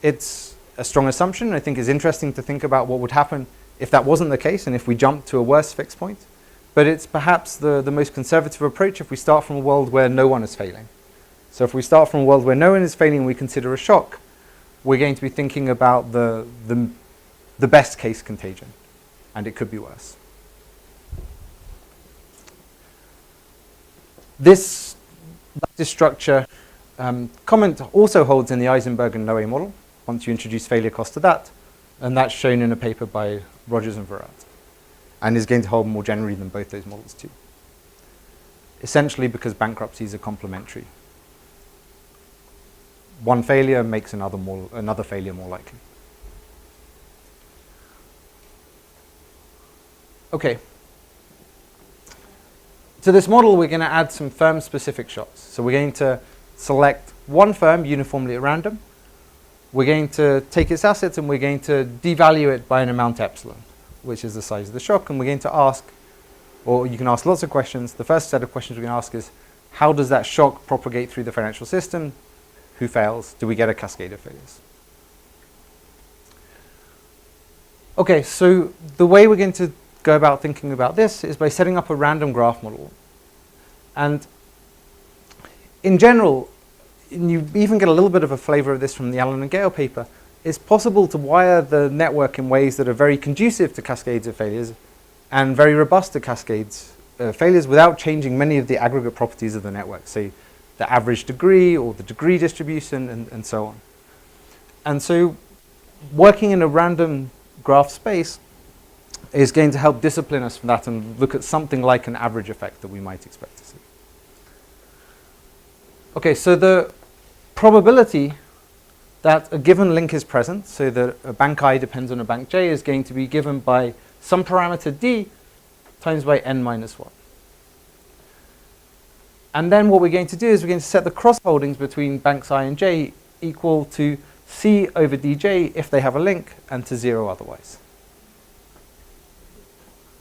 It's a strong assumption. I think it's interesting to think about what would happen if that wasn't the case and if we jumped to a worse fixed point. But it's perhaps the most conservative approach if we start from a world where no one is failing. So if we start from a world where no one is failing and we consider a shock, we're going to be thinking about the best case contagion, and it could be worse. This structure comment also holds in the EisenbergNoe model, once you introduce failure cost to that, and that's shown in a paper by Rogers and Virat, and is going to hold more generally than both those models too. Essentially because bankruptcies are complementary. One failure makes another failure more likely. Okay. To this model, we're going to add some firm-specific shots. So we're going to select one firm uniformly at random. We're going to take its assets and we're going to devalue it by an amount epsilon, which is the size of the shock. And we're going to ask, or you can ask lots of questions. The first set of questions we're going to ask is, how does that shock propagate through the financial system? Who fails? Do we get a cascade of failures? Okay, so the way we're going to go about thinking about this is by setting up a random graph model. And in general, and you even get a little bit of a flavor of this from the Allen and Gale paper, it's possible to wire the network in ways that are very conducive to cascades of failures and very robust to cascades of failures without changing many of the aggregate properties of the network, say the average degree or the degree distribution and so on. And so working in a random graph space is going to help discipline us from that and look at something like an average effect that we might expect to see. Okay, so the probability that a given link is present, so that a bank I depends on a bank J, is going to be given by some parameter D times by n minus 1. And then what we're going to do is we're going to set the cross holdings between banks I and J equal to C over dj if they have a link and to 0 otherwise.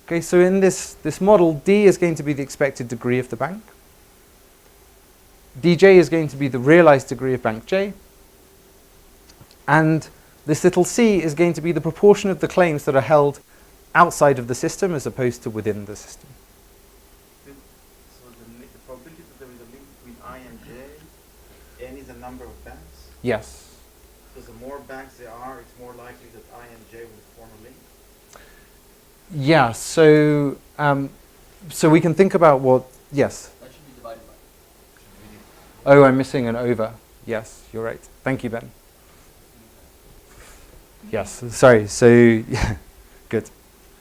Okay, so in this model, D is going to be the expected degree of the bank. dj is going to be the realized degree of bank J. And this little c is going to be the proportion of the claims that are held outside of the system as opposed to within the system. So the probability that there is a link between I and J, n is the number of banks? Yes. So the more banks there are, it's more likely that I and J will form a link? Yeah, so so we can think about what, yes. That should be divided by. Oh, I'm missing an over. Yes, you're right. Thank you, Ben. Yes, sorry, so, yeah, good.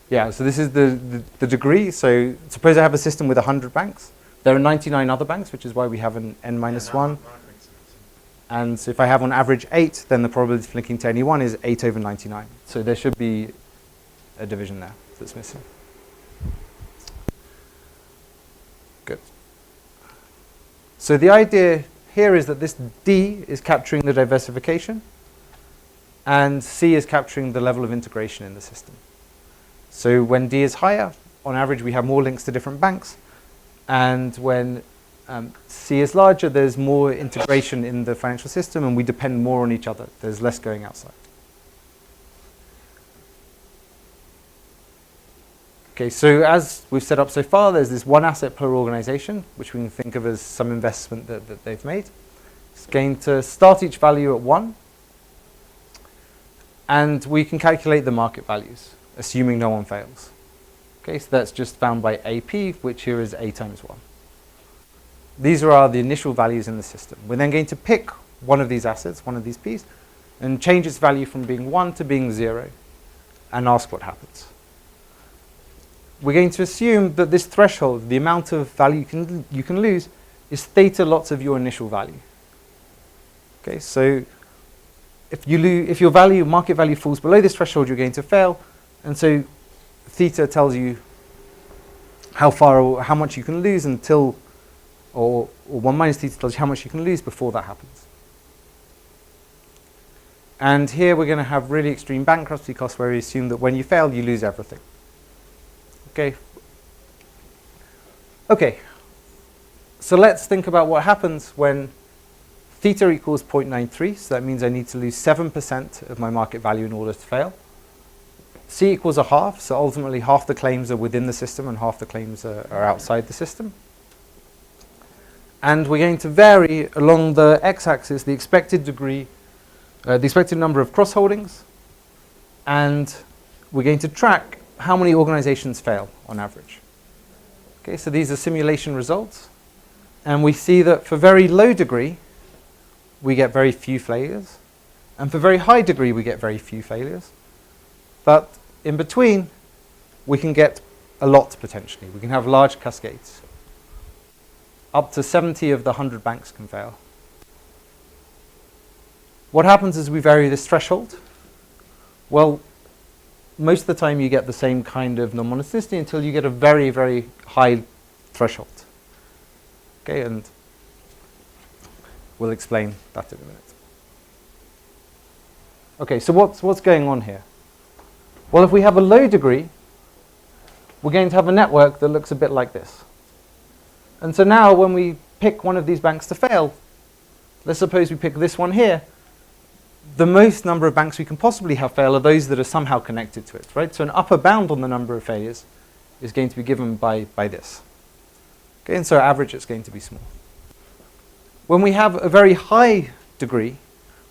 Yeah, so this is the degree. So suppose I have a system with 100 banks. There are 99 other banks, which is why we have an n minus 1. And so if I have on average 8, then the probability of linking to any one is 8 over 99. So there should be a division there that's missing. Good. So the idea here is that this D is capturing the diversification, and C is capturing the level of integration in the system. So when D is higher, on average we have more links to different banks, and when C is larger, there's more integration in the financial system and we depend more on each other. There's less going outside. Okay, so as we've set up so far, there's this one asset per organization, which we can think of as some investment that they've made. It's going to start each value at 1, and we can calculate the market values, assuming no one fails. Okay, so that's just found by AP, which here is A times 1. These are the initial values in the system. We're then going to pick one of these assets, one of these P's, and change its value from being 1 to being 0, and ask what happens. We're going to assume that this threshold, the amount of value you can lose, is theta lots of your initial value. Okay, so if your market value falls below this threshold, you're going to fail, and so theta tells you how far or how much you can lose until, or 1 minus theta tells you how much you can lose before that happens. And here we're going to have really extreme bankruptcy costs where we assume that when you fail, you lose everything. Okay, so let's think about what happens when theta equals 0.93, so that means I need to lose 7% of my market value in order to fail. C equals a half, so ultimately half the claims are within the system and half the claims are outside the system. And we're going to vary along the x-axis the expected degree the expected number of cross-holdings, and we're going to track how many organizations fail on average. Okay, so these are simulation results, and we see that for very low degree, we get very few failures, and for very high degree, we get very few failures. But in between, we can get a lot potentially. We can have large cascades. Up to 70 of the 100 banks can fail. What happens is we vary this threshold. Well, most of the time you get the same kind of non-monotonicity until you get a very, very high threshold. Okay, and we'll explain that in a minute. Okay, so what's going on here? Well, if we have a low degree, we're going to have a network that looks a bit like this. And so now when we pick one of these banks to fail, let's suppose we pick this one here, the most number of banks we can possibly have fail are those that are somehow connected to it, right? So an upper bound on the number of failures is going to be given by this. Okay, and so average it's going to be small. When we have a very high degree,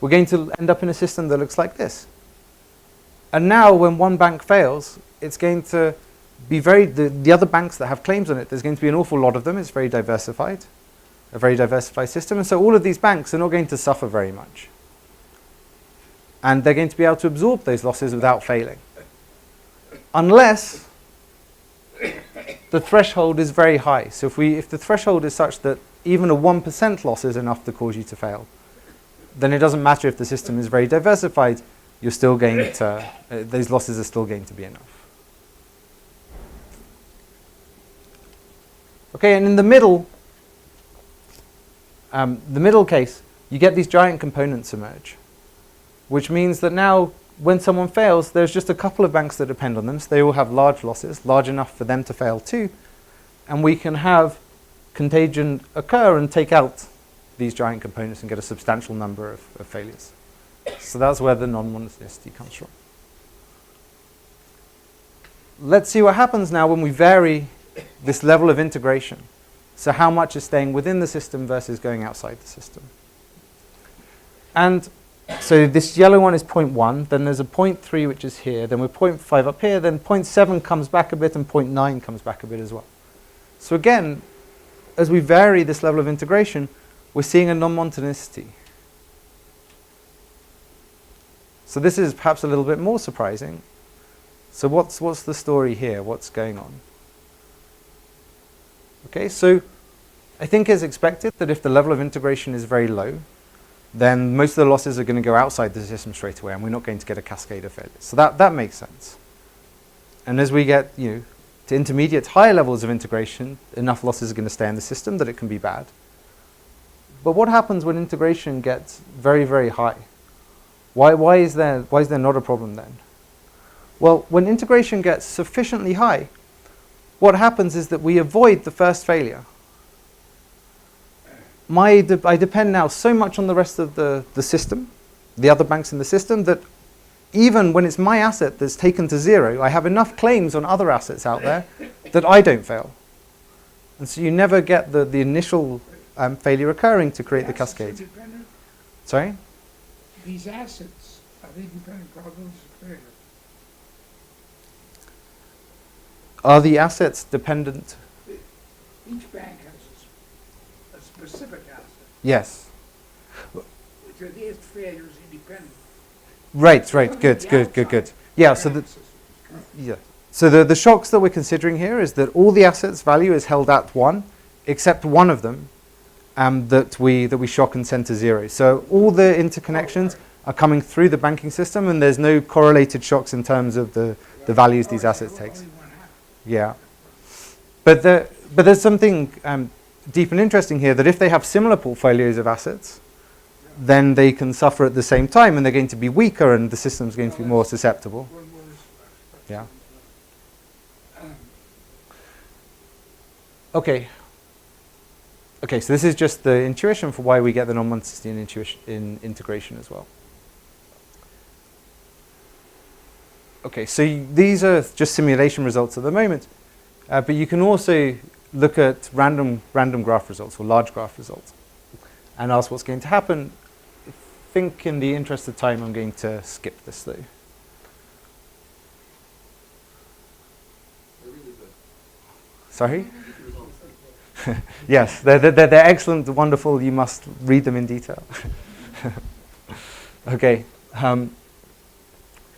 we're going to end up in a system that looks like this. And now when one bank fails, it's going to be the other banks that have claims on it, there's going to be an awful lot of them. It's very diversified, a very diversified system. And so all of these banks are not going to suffer very much. And they're going to be able to absorb those losses without failing. Unless the threshold is very high. So if the threshold is such that even a 1% loss is enough to cause you to fail, then it doesn't matter if the system is very diversified, you're still going to, those losses are still going to be enough. Okay, and in the middle case, you get these giant components emerge, which means that now when someone fails, there's just a couple of banks that depend on them, so they all have large losses, large enough for them to fail too, and we can have contagion occur and take out these giant components and get a substantial number of failures. So that's where the non-monotonicity comes from. Let's see what happens now when we vary this level of integration. So how much is staying within the system versus going outside the system. And so this yellow one is 0.1, then there's a 0.3 which is here, then we're 0.5 up here, then 0.7 comes back a bit and 0.9 comes back a bit as well. So again, as we vary this level of integration, we're seeing a non-monotonicity. So this is perhaps a little bit more surprising. So what's the story here? What's going on? Okay, so I think as expected that if the level of integration is very low, then most of the losses are going to go outside the system straight away, and we're not going to get a cascade of failures. So that makes sense. And as we get to intermediate, higher levels of integration, enough losses are going to stay in the system that it can be bad. But what happens when integration gets very, very high? Why is there not a problem then? Well, when integration gets sufficiently high, what happens is that we avoid the first failure. I depend now so much on the rest of the system, the other banks in the system, that even when it's my asset that's taken to zero, I have enough claims on other assets out there that I don't fail. And so you never get the initial failure occurring to create the cascade. Sorry? These assets, are they dependent probabilities of failure? Are the assets dependent? Each bank has a specific asset. Yes. Which are these failures independent? Right, good. Yeah, so the shocks that we're considering here is that all the assets value is held at 1, except one of them that we shock and send to 0. So all the interconnections are coming through the banking system, and there's no correlated shocks in terms of the values these assets take. Yeah, but there's something deep and interesting here, that if they have similar portfolios of assets, then they can suffer at the same time, and they're going to be weaker, and the system's going to be more susceptible. Yeah. Okay, so this is just the intuition for why we get the non-monotonicity in integration as well. Okay, so these are just simulation results at the moment, but you can also look at random graph results or large graph results and ask what's going to happen think in the interest of time, I'm going to skip this though. They're really good. Sorry? The results. Yes, they're excellent, wonderful. You must read them in detail. Okay.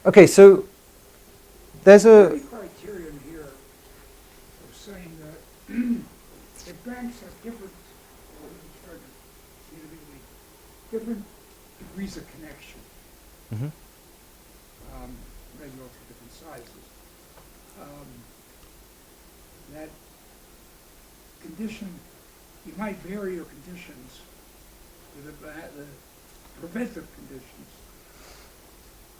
Okay, so there's The a... criterion here of saying that if banks have different, different degrees of connection, Mhm. maybe also different sizes, that condition, you might vary your conditions to the preventive conditions.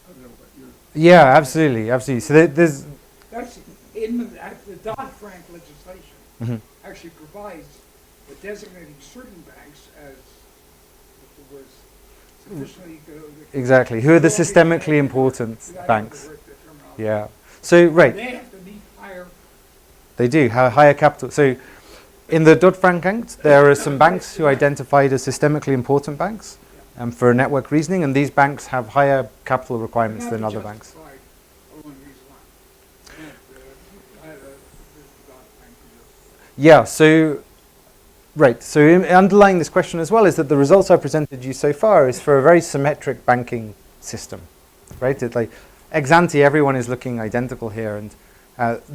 I don't know what you're. Yeah, absolutely, absolutely. So there's... That's in the Dodd-Frank legislation Mhm. actually provides for designating certain banks as if it was sufficiently Exactly. Who are the systemically important banks? Yeah. So, right. They have to meet higher. They do have higher capital. So in the Dodd-Frank Act, there are some banks who are identified as systemically important banks for network reasoning, and these banks have higher capital requirements than other banks. Yeah, so, right, so underlying this question as well is that the results I presented you so far is for a very symmetric banking system, right? It's like ex ante, everyone is looking identical here, and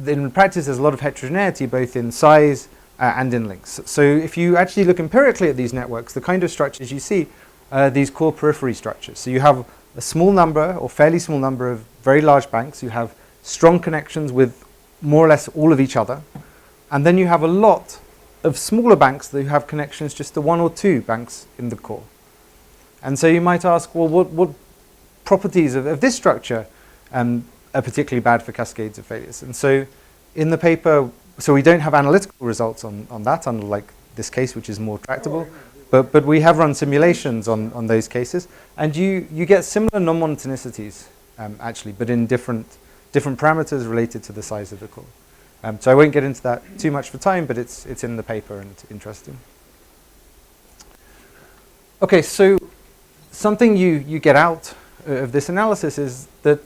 in practice there's a lot of heterogeneity both in size and in links. So if you actually look empirically at these networks, the kind of structures you see are these core periphery structures. So you have a small number or fairly small number of very large banks. You have strong connections with more or less all of each other. And then you have a lot of smaller banks that have connections just to one or two banks in the core. And so you might ask, well, what properties of this structure are particularly bad for cascades of failures? And so in the paper, so we don't have analytical results on that, unlike this case, which is more tractable. But we have run simulations on those cases. And you get similar non-monotonicities, actually, but in different parameters related to the size of the core. So I won't get into that too much for time, but it's in the paper and interesting. Okay, so something you get out of this analysis is that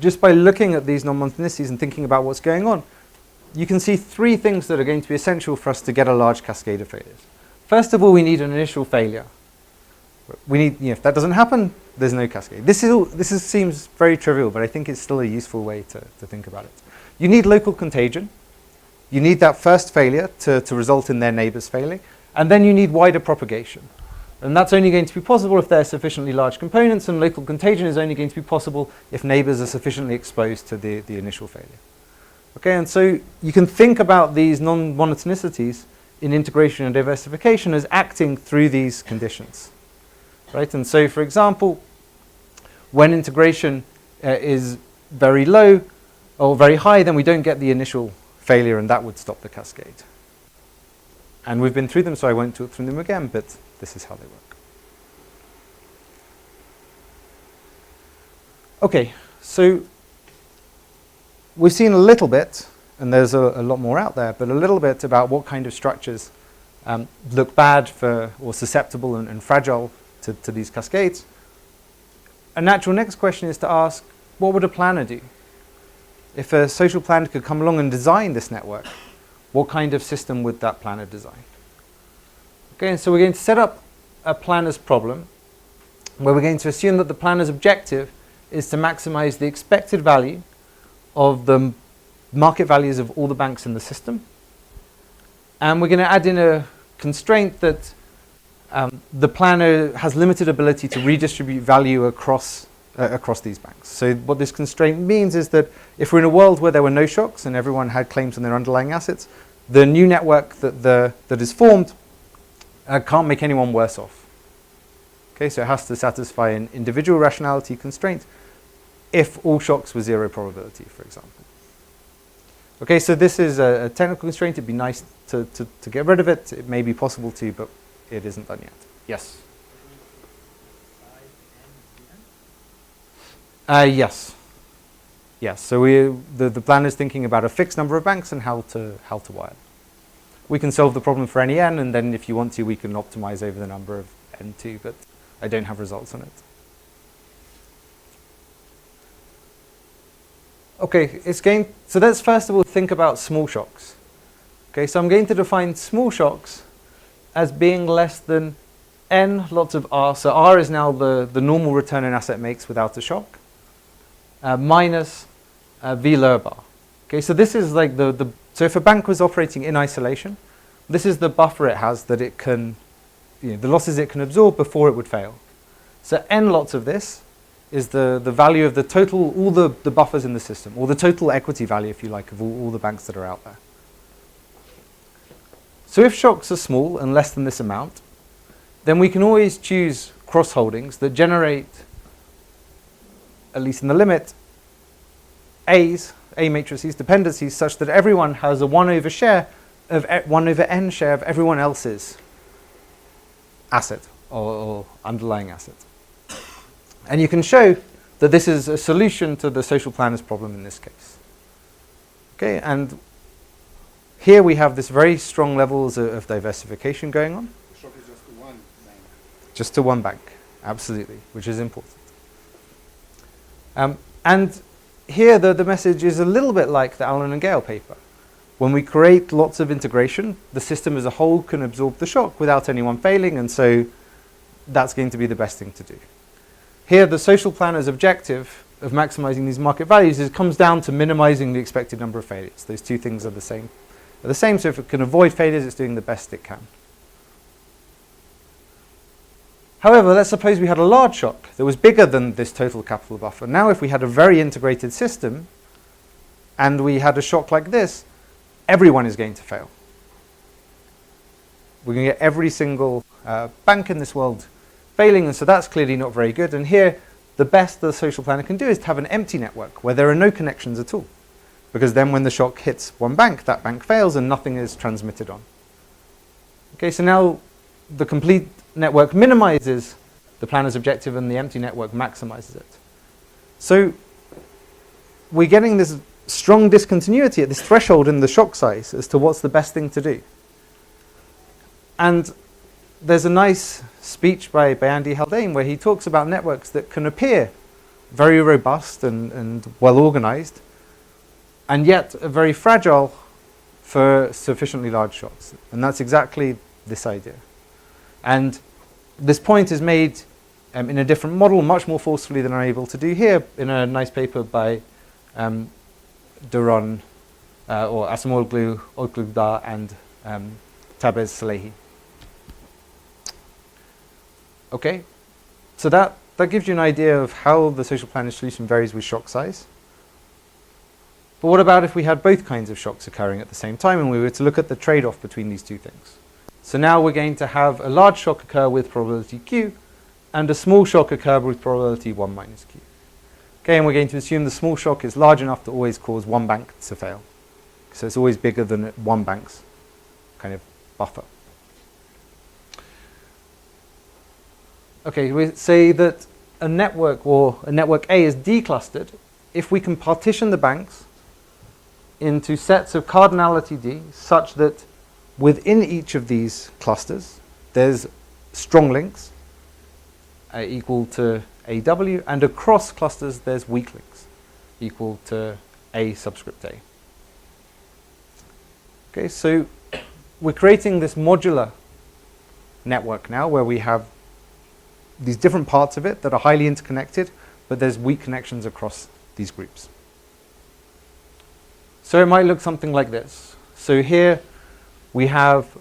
just by looking at these non-monotonicities and thinking about what's going on, you can see three things that are going to be essential for us to get a large cascade of failures. First of all, we need an initial failure. We need, if that doesn't happen, there's no cascade. This seems very trivial, but I think it's still a useful way to think about it. You need local contagion. You need that first failure to result in their neighbors failing. And then you need wider propagation. And that's only going to be possible if there are sufficiently large components, and local contagion is only going to be possible if neighbors are sufficiently exposed to the initial failure. Okay, and so you can think about these non-monotonicities in integration and diversification as acting through these conditions. Right? And so, for example, when integration is very low or very high, then we don't get the initial failure, and that would stop the cascade. And we've been through them, so I won't talk through them again, but this is how they work. Okay, so we've seen a little bit, and there's a lot more out there, but a little bit about what kind of structures look bad for or susceptible and fragile to these cascades. A natural next question is to ask, what would a planner do? If a social planner could come along and design this network, what kind of system would that planner design? Okay, and so we're going to set up a planner's problem where we're going to assume that the planner's objective is to maximize the expected value of the market values of all the banks in the system. And we're going to add in a constraint that the planner has limited ability to redistribute value across these banks. So what this constraint means is that if we're in a world where there were no shocks and everyone had claims on their underlying assets, the new network that is formed can't make anyone worse off. Okay, so it has to satisfy an individual rationality constraint if all shocks were zero probability, for example. Okay, so this is a technical constraint. It'd be nice to get rid of it. It may be possible to, but it isn't done yet. Yes? Yes. Yes, so the plan is thinking about a fixed number of banks and how to wire. We can solve the problem for any n, and then if you want to, we can optimize over the number of n2, but I don't have results on it. okay, so let's first of all think about small shocks. Okay, so I'm going to define small shocks as being less than n lots of r. So r is now the normal return an asset makes without a shock, minus v lower bar. Okay, so this is like so if a bank was operating in isolation, this is the buffer it has that it can, the losses it can absorb before it would fail. So n lots of this is the value of the total, all the buffers in the system, or the total equity value, if you like, of all the banks that are out there. So if shocks are small and less than this amount, then we can always choose cross holdings that generate, at least in the limit, A matrices, dependencies, such that everyone has a 1 over n share of everyone else's asset or underlying asset. And you can show that this is a solution to the social planners problem in this case. Okay, and here we have this very strong levels of diversification going on. The shock is just to one bank. Just to one bank, absolutely, which is important. And here the message is a little bit like the Allen and Gale paper. When we create lots of integration, the system as a whole can absorb the shock without anyone failing, and so that's going to be the best thing to do. Here, the social planner's objective of maximizing these market values comes down to minimizing the expected number of failures. Those two things are the same. So if it can avoid failures, it's doing the best it can. However, let's suppose we had a large shock that was bigger than this total capital buffer. Now, if we had a very integrated system and we had a shock like this, everyone is going to fail. We're going to get every single bank in this world failing, and so that's clearly not very good. And here, the best the social planner can do is to have an empty network where there are no connections at all. Because then when the shock hits one bank, that bank fails and nothing is transmitted on. Okay, so now the complete network minimizes the planner's objective and the empty network maximizes it. So we're getting this strong discontinuity at this threshold in the shock size as to what's the best thing to do. And there's a nice speech by Andy Haldane where he talks about networks that can appear very robust and well organized, and yet are very fragile for sufficiently large shocks. And that's exactly this idea. And this point is made in a different model, much more forcefully than I'm able to do here, in a nice paper by Duron, or Asimoglu, Oglugda, and Tabez Salehi. Okay, so that gives you an idea of how the social planning solution varies with shock size. But what about if we had both kinds of shocks occurring at the same time and we were to look at the trade-off between these two things? So now we're going to have a large shock occur with probability q and a small shock occur with probability 1 minus q. Okay, and we're going to assume the small shock is large enough to always cause one bank to fail. So it's always bigger than one bank's kind of buffer. Okay, we say that a network or a network A is declustered if we can partition the banks into sets of cardinality D such that within each of these clusters there's strong links equal to AW, and across clusters there's weak links equal to A subscript A. Okay, so we're creating this modular network now where we have these different parts of it that are highly interconnected, but there's weak connections across these groups. So it might look something like this. So here we have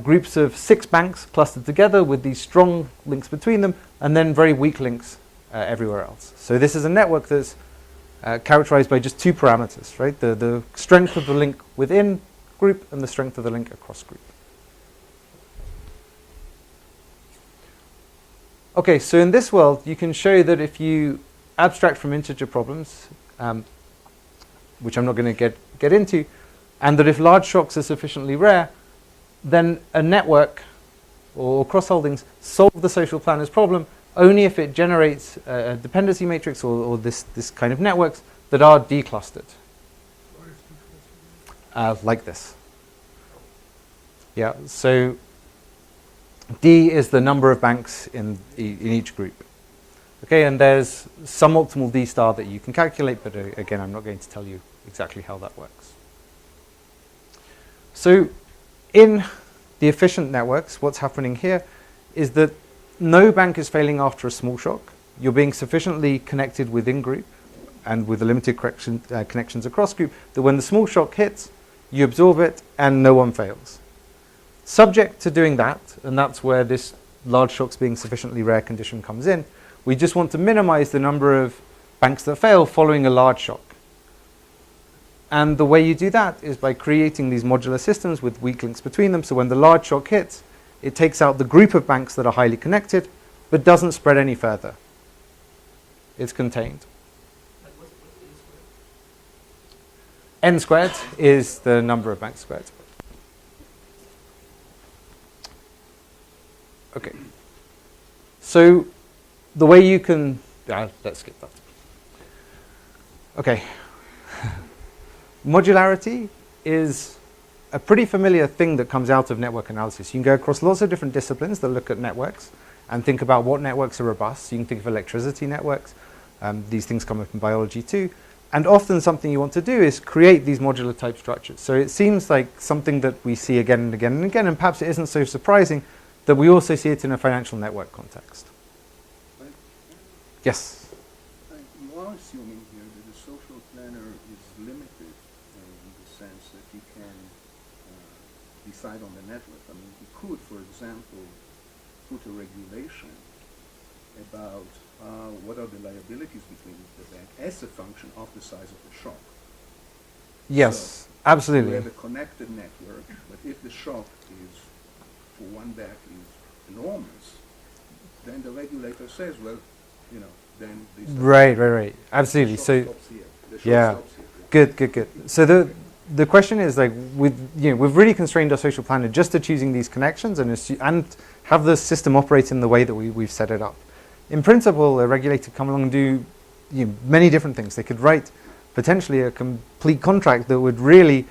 groups of 6 banks clustered together with these strong links between them, and then very weak links everywhere else. So this is a network that's characterized by just 2 parameters, right? The strength of the link within group and the strength of the link across group. Okay, so in this world, you can show that if you abstract from integer problems, which I'm not going to get into, and that if large shocks are sufficiently rare, then a network or cross-holdings solve the social planner's problem only if it generates a dependency matrix or this kind of networks that are declustered. Like this. Yeah, so D is the number of banks in each group. Okay, and there's some optimal D star that you can calculate, but again, I'm not going to tell you exactly how that works. So in the efficient networks, what's happening here is that no bank is failing after a small shock. You're being sufficiently connected within group and with the limited connections across group that when the small shock hits, you absorb it and no one fails. Subject to doing that, and that's where this large shocks being sufficiently rare condition comes in, we just want to minimize the number of banks that fail following a large shock. And the way you do that is by creating these modular systems with weak links between them, so when the large shock hits, it takes out the group of banks that are highly connected, but doesn't spread any further. It's contained. And what's N squared is the number of banks squared. Okay. So the way you can, let's skip that. Okay. Modularity is a pretty familiar thing that comes out of network analysis. You can go across lots of different disciplines that look at networks and think about what networks are robust. You can think of electricity networks. These things come up in biology too. And often something you want to do is create these modular type structures. So it seems like something that we see again and again and again, and perhaps it isn't so surprising that we also see it in a financial network context. Yes? You are assuming here that the social planner is limited in the sense that you can decide on the network. I mean, you could, for example, put a regulation about what are the liabilities between the bank as a function of the size of the shock. Yes, So absolutely. we have a connected network, but if the shock is, for one bank, is enormous, then the regulator says, well, you know, then this Right. Absolutely. the shock So, stops here. The shock yeah. stops here. Good. So the question is, like, we've really constrained our social planner just to choosing these connections and have the system operate in the way that we've set it up. In principle, a regulator come along and do many different things. They could write potentially a complete contract that would really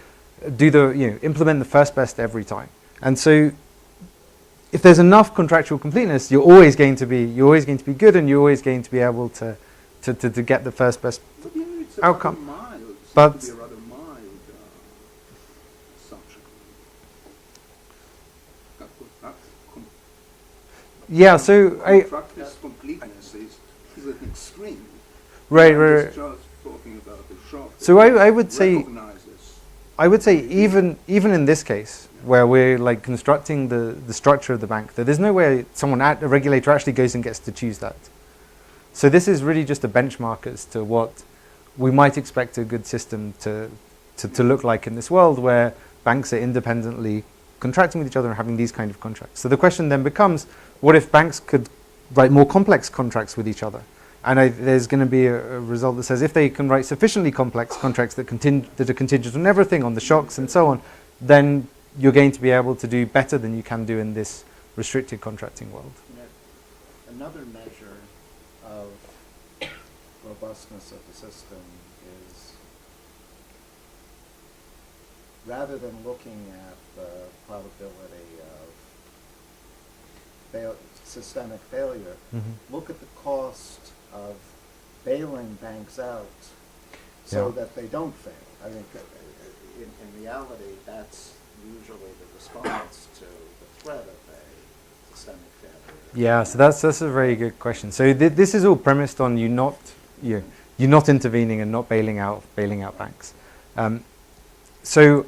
do implement the first best every time. And so, if there's enough contractual completeness, you're always going to be good, and you're always going to be able to get the first best But it's outcome. A rather mild, seems But- to be a rather mild assumption. Yeah. So Contract's completeness is an extreme. right. It's just talking about the shock. So I would say. Recognizes. I would say even in this case, where we're like constructing the structure of the bank, that there's no way a regulator actually goes and gets to choose that. So this is really just a benchmark as to what we might expect a good system to look like in this world, where banks are independently contracting with each other and having these kind of contracts. So the question then becomes, what if banks could write more complex contracts with each other? And there's going to be a result that says if they can write sufficiently complex contracts that are contingent on everything, on the shocks and so on, then you're going to be able to do better than you can do in this restricted contracting world. Another measure of robustness of the system is, rather than looking at the probability of systemic failure, look at the cost of bailing banks out so that they don't fail. I think in reality, that's usually the response to the threat of a systemic failure. Yeah, so that's a very good question. So this is all premised on you not intervening and not bailing out banks. So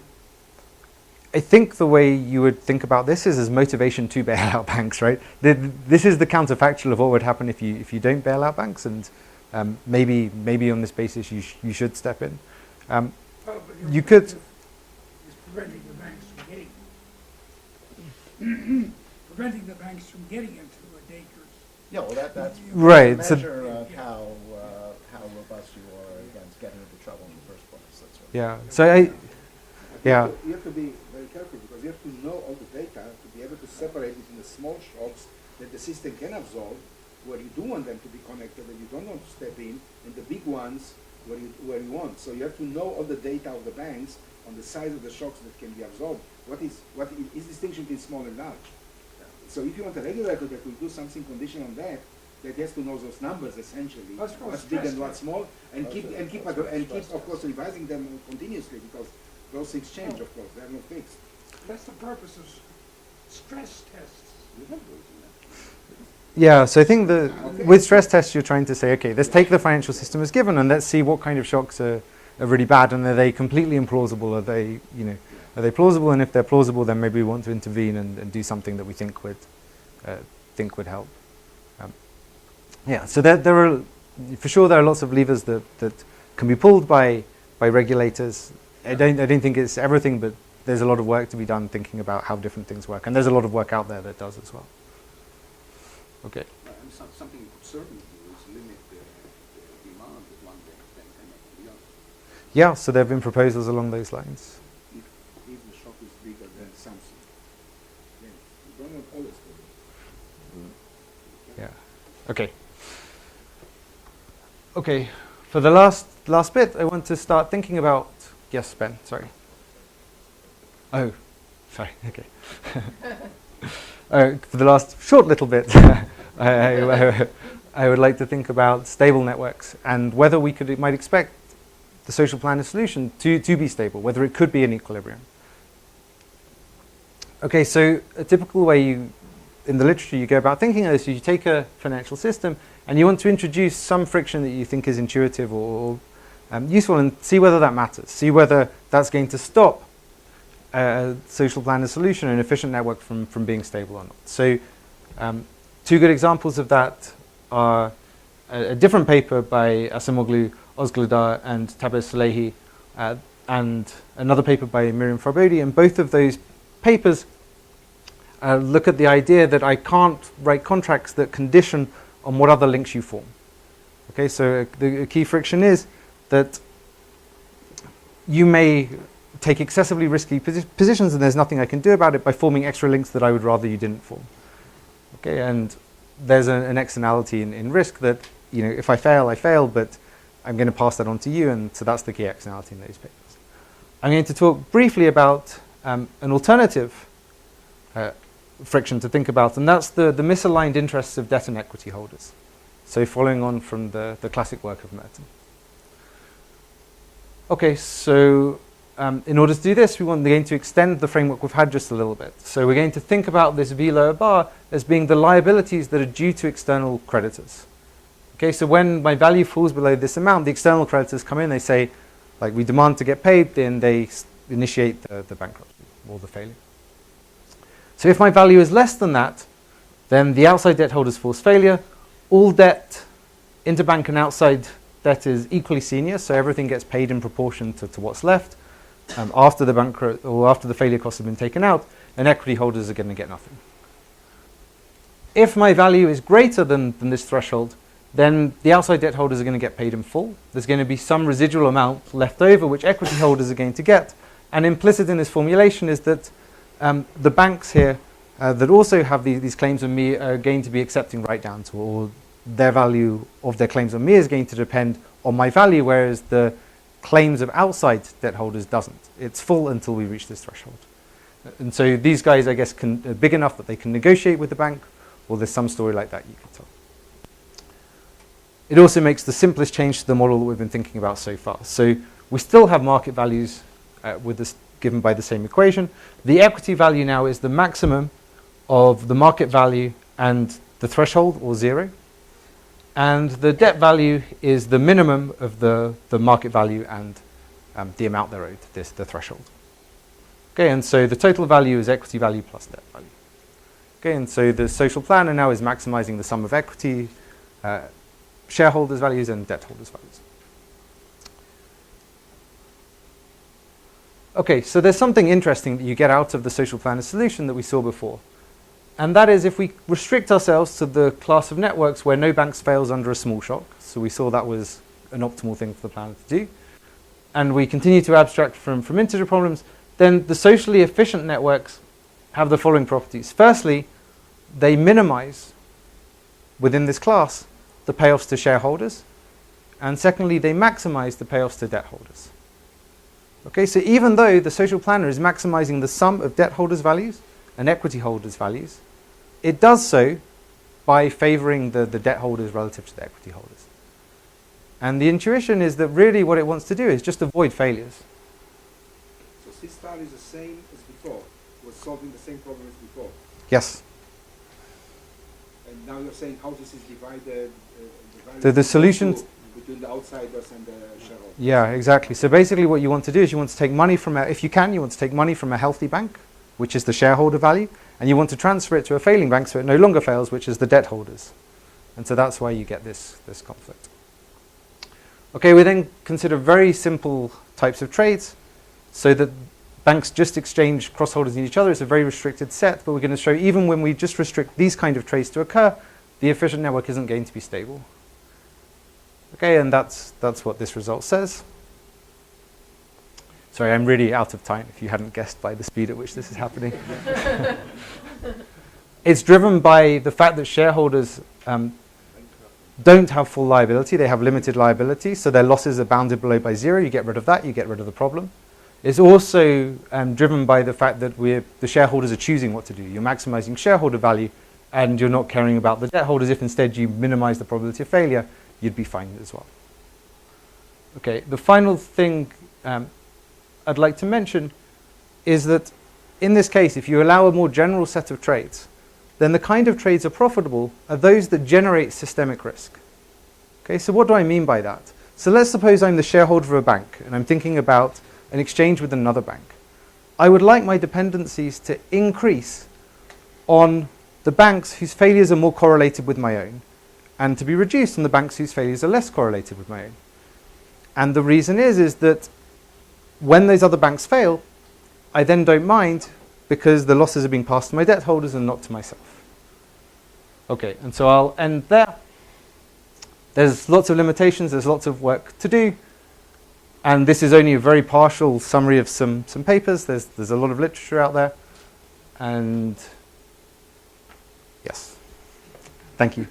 I think the way you would think about this is as motivation to bail out banks, right? This is the counterfactual of what would happen if you don't bail out banks, and maybe on this basis you should step in. You could. Is preventing the banks from getting into a dangerous. Yeah, well, that's Right, a so- measure of how robust you are against getting into trouble in the first place. That's what Yeah. So You have to be very careful because you have to know all the data to be able to separate between the small shocks that the system can absorb, where you do want them to be connected and you don't want to step in, and the big ones where you want. So you have to know all the data of the banks on the size of the shocks that can be absorbed. What is distinction between small and large? So if you want a regulator that will do something conditional on that, that has to know those numbers essentially, That's called what's big stress and what's test. small, and keep of course revising them continuously, because those things change, of course, they are not fixed. That's the purpose of stress tests. Yeah, so I think that Okay. with stress tests, you're trying to say, okay, let's take the financial system as given and let's see what kind of shocks are really bad, and are they completely implausible? Are they, are they plausible? And if they're plausible, then maybe we want to intervene and do something that we think would help. Yeah, so there are, for sure, there are lots of levers that can be pulled by regulators. I don't think it's everything, but there's a lot of work to be done thinking about how different things work, and there's a lot of work out there that does as well. Okay. And something you could certainly do is limit the demand that one bank can make on the other. Yeah, so there have been proposals along those lines. If the shock is bigger than something, then you don't want always to do. Yeah. Okay. Okay. For the last bit, I want to start thinking about. Yes, Ben. Sorry. Oh, sorry. Okay. For the last short little bit, I would like to think about stable networks and whether we might expect the social planner solution to be stable, whether it could be in equilibrium. Okay, so a typical way in the literature you go about thinking of this is you take a financial system and you want to introduce some friction that you think is intuitive or useful and see whether that matters, see whether that's going to stop a social planner solution, an efficient network from being stable or not. So two good examples of that are a different paper by Asimoglu, Ozgludar and Taber Salehi, and another paper by Miriam Farbodi, and both of those papers look at the idea that I can't write contracts that condition on what other links you form. Okay, so the key friction is that you may take excessively risky positions and there's nothing I can do about it by forming extra links that I would rather you didn't form. Okay, and there's an externality in risk that, if I fail, but I'm going to pass that on to you, and so that's the key externality in those papers. I'm going to talk briefly about an alternative friction to think about, and that's the misaligned interests of debt and equity holders. So following on from the classic work of Merton. Okay, so in order to do this, we're going to extend the framework we've had just a little bit. So we're going to think about this V lower bar as being the liabilities that are due to external creditors. Okay, so when my value falls below this amount, the external creditors come in, they say, like, we demand to get paid, then they initiate the bankruptcy or the failure. So if my value is less than that, then the outside debt holders force failure. All debt, interbank and outside debt, is equally senior, so everything gets paid in proportion to what's left. After the bankrupt or after the failure costs have been taken out, then equity holders are going to get nothing. If my value is greater than this threshold, then the outside debt holders are going to get paid in full. There's going to be some residual amount left over which equity holders are going to get. And implicit in this formulation is that the banks here that also have these claims on me are going to be accepting right down to, or their value of their claims on me is going to depend on my value, whereas the claims of outside debt holders doesn't. It's full until we reach this threshold. And so these guys, I guess, are big enough that they can negotiate with the bank, or there's some story like that you can tell. It also makes the simplest change to the model that we've been thinking about so far. So we still have market values with this given by the same equation. The equity value now is the maximum of the market value and the threshold, or 0. And the debt value is the minimum of the market value and the amount they're owed, the threshold. Okay, and so the total value is equity value plus debt value. Okay, and so the social planner now is maximizing the sum of equity, shareholders' values and debt holders' values. Okay, so there's something interesting that you get out of the social planner solution that we saw before. And that is if we restrict ourselves to the class of networks where no banks fails under a small shock, so we saw that was an optimal thing for the planner to do, and we continue to abstract from integer problems, then the socially efficient networks have the following properties. Firstly, they minimize, within this class, the payoffs to shareholders, and secondly, they maximize the payoffs to debt holders. Okay, so even though the social planner is maximizing the sum of debt holders' values and equity holders' values, it does so by favoring the debt holders relative to the equity holders. And the intuition is that really what it wants to do is just avoid failures. So C star is the same as before, was solving the same problem as before. Yes. And now you're saying how this is divided, The solution between the outsiders and the shareholders. Yeah, exactly. So basically what you want to do is you want to take money from if you can, you want to take money from a healthy bank, which is the shareholder value, and you want to transfer it to a failing bank so it no longer fails, which is the debt holders. And so that's why you get this conflict. Okay, we then consider very simple types of trades so that banks just exchange cross-holders in each other. It's a very restricted set, but we're going to show even when we just restrict these kind of trades to occur, the efficient network isn't going to be stable. Okay, and that's what this result says. Sorry, I'm really out of time if you hadn't guessed by the speed at which this is happening. It's driven by the fact that shareholders don't have full liability, they have limited liability, so their losses are bounded below by zero. You get rid of that, you get rid of the problem. It's also driven by the fact that the shareholders are choosing what to do. You're maximizing shareholder value and you're not caring about the debt holders. If instead you minimize the probability of failure, you'd be fine as well. Okay, the final thing I'd like to mention is that in this case, if you allow a more general set of trades, then the kind of trades are profitable are those that generate systemic risk. Okay, so what do I mean by that? So let's suppose I'm the shareholder of a bank and I'm thinking about an exchange with another bank. I would like my dependencies to increase on the banks whose failures are more correlated with my own, and to be reduced on the banks whose failures are less correlated with my own. And the reason is that when those other banks fail, I then don't mind because the losses are being passed to my debt holders and not to myself. Okay, and so I'll end there. There's lots of limitations, there's lots of work to do, and this is only a very partial summary of some papers. There's a lot of literature out there, and yes, thank you.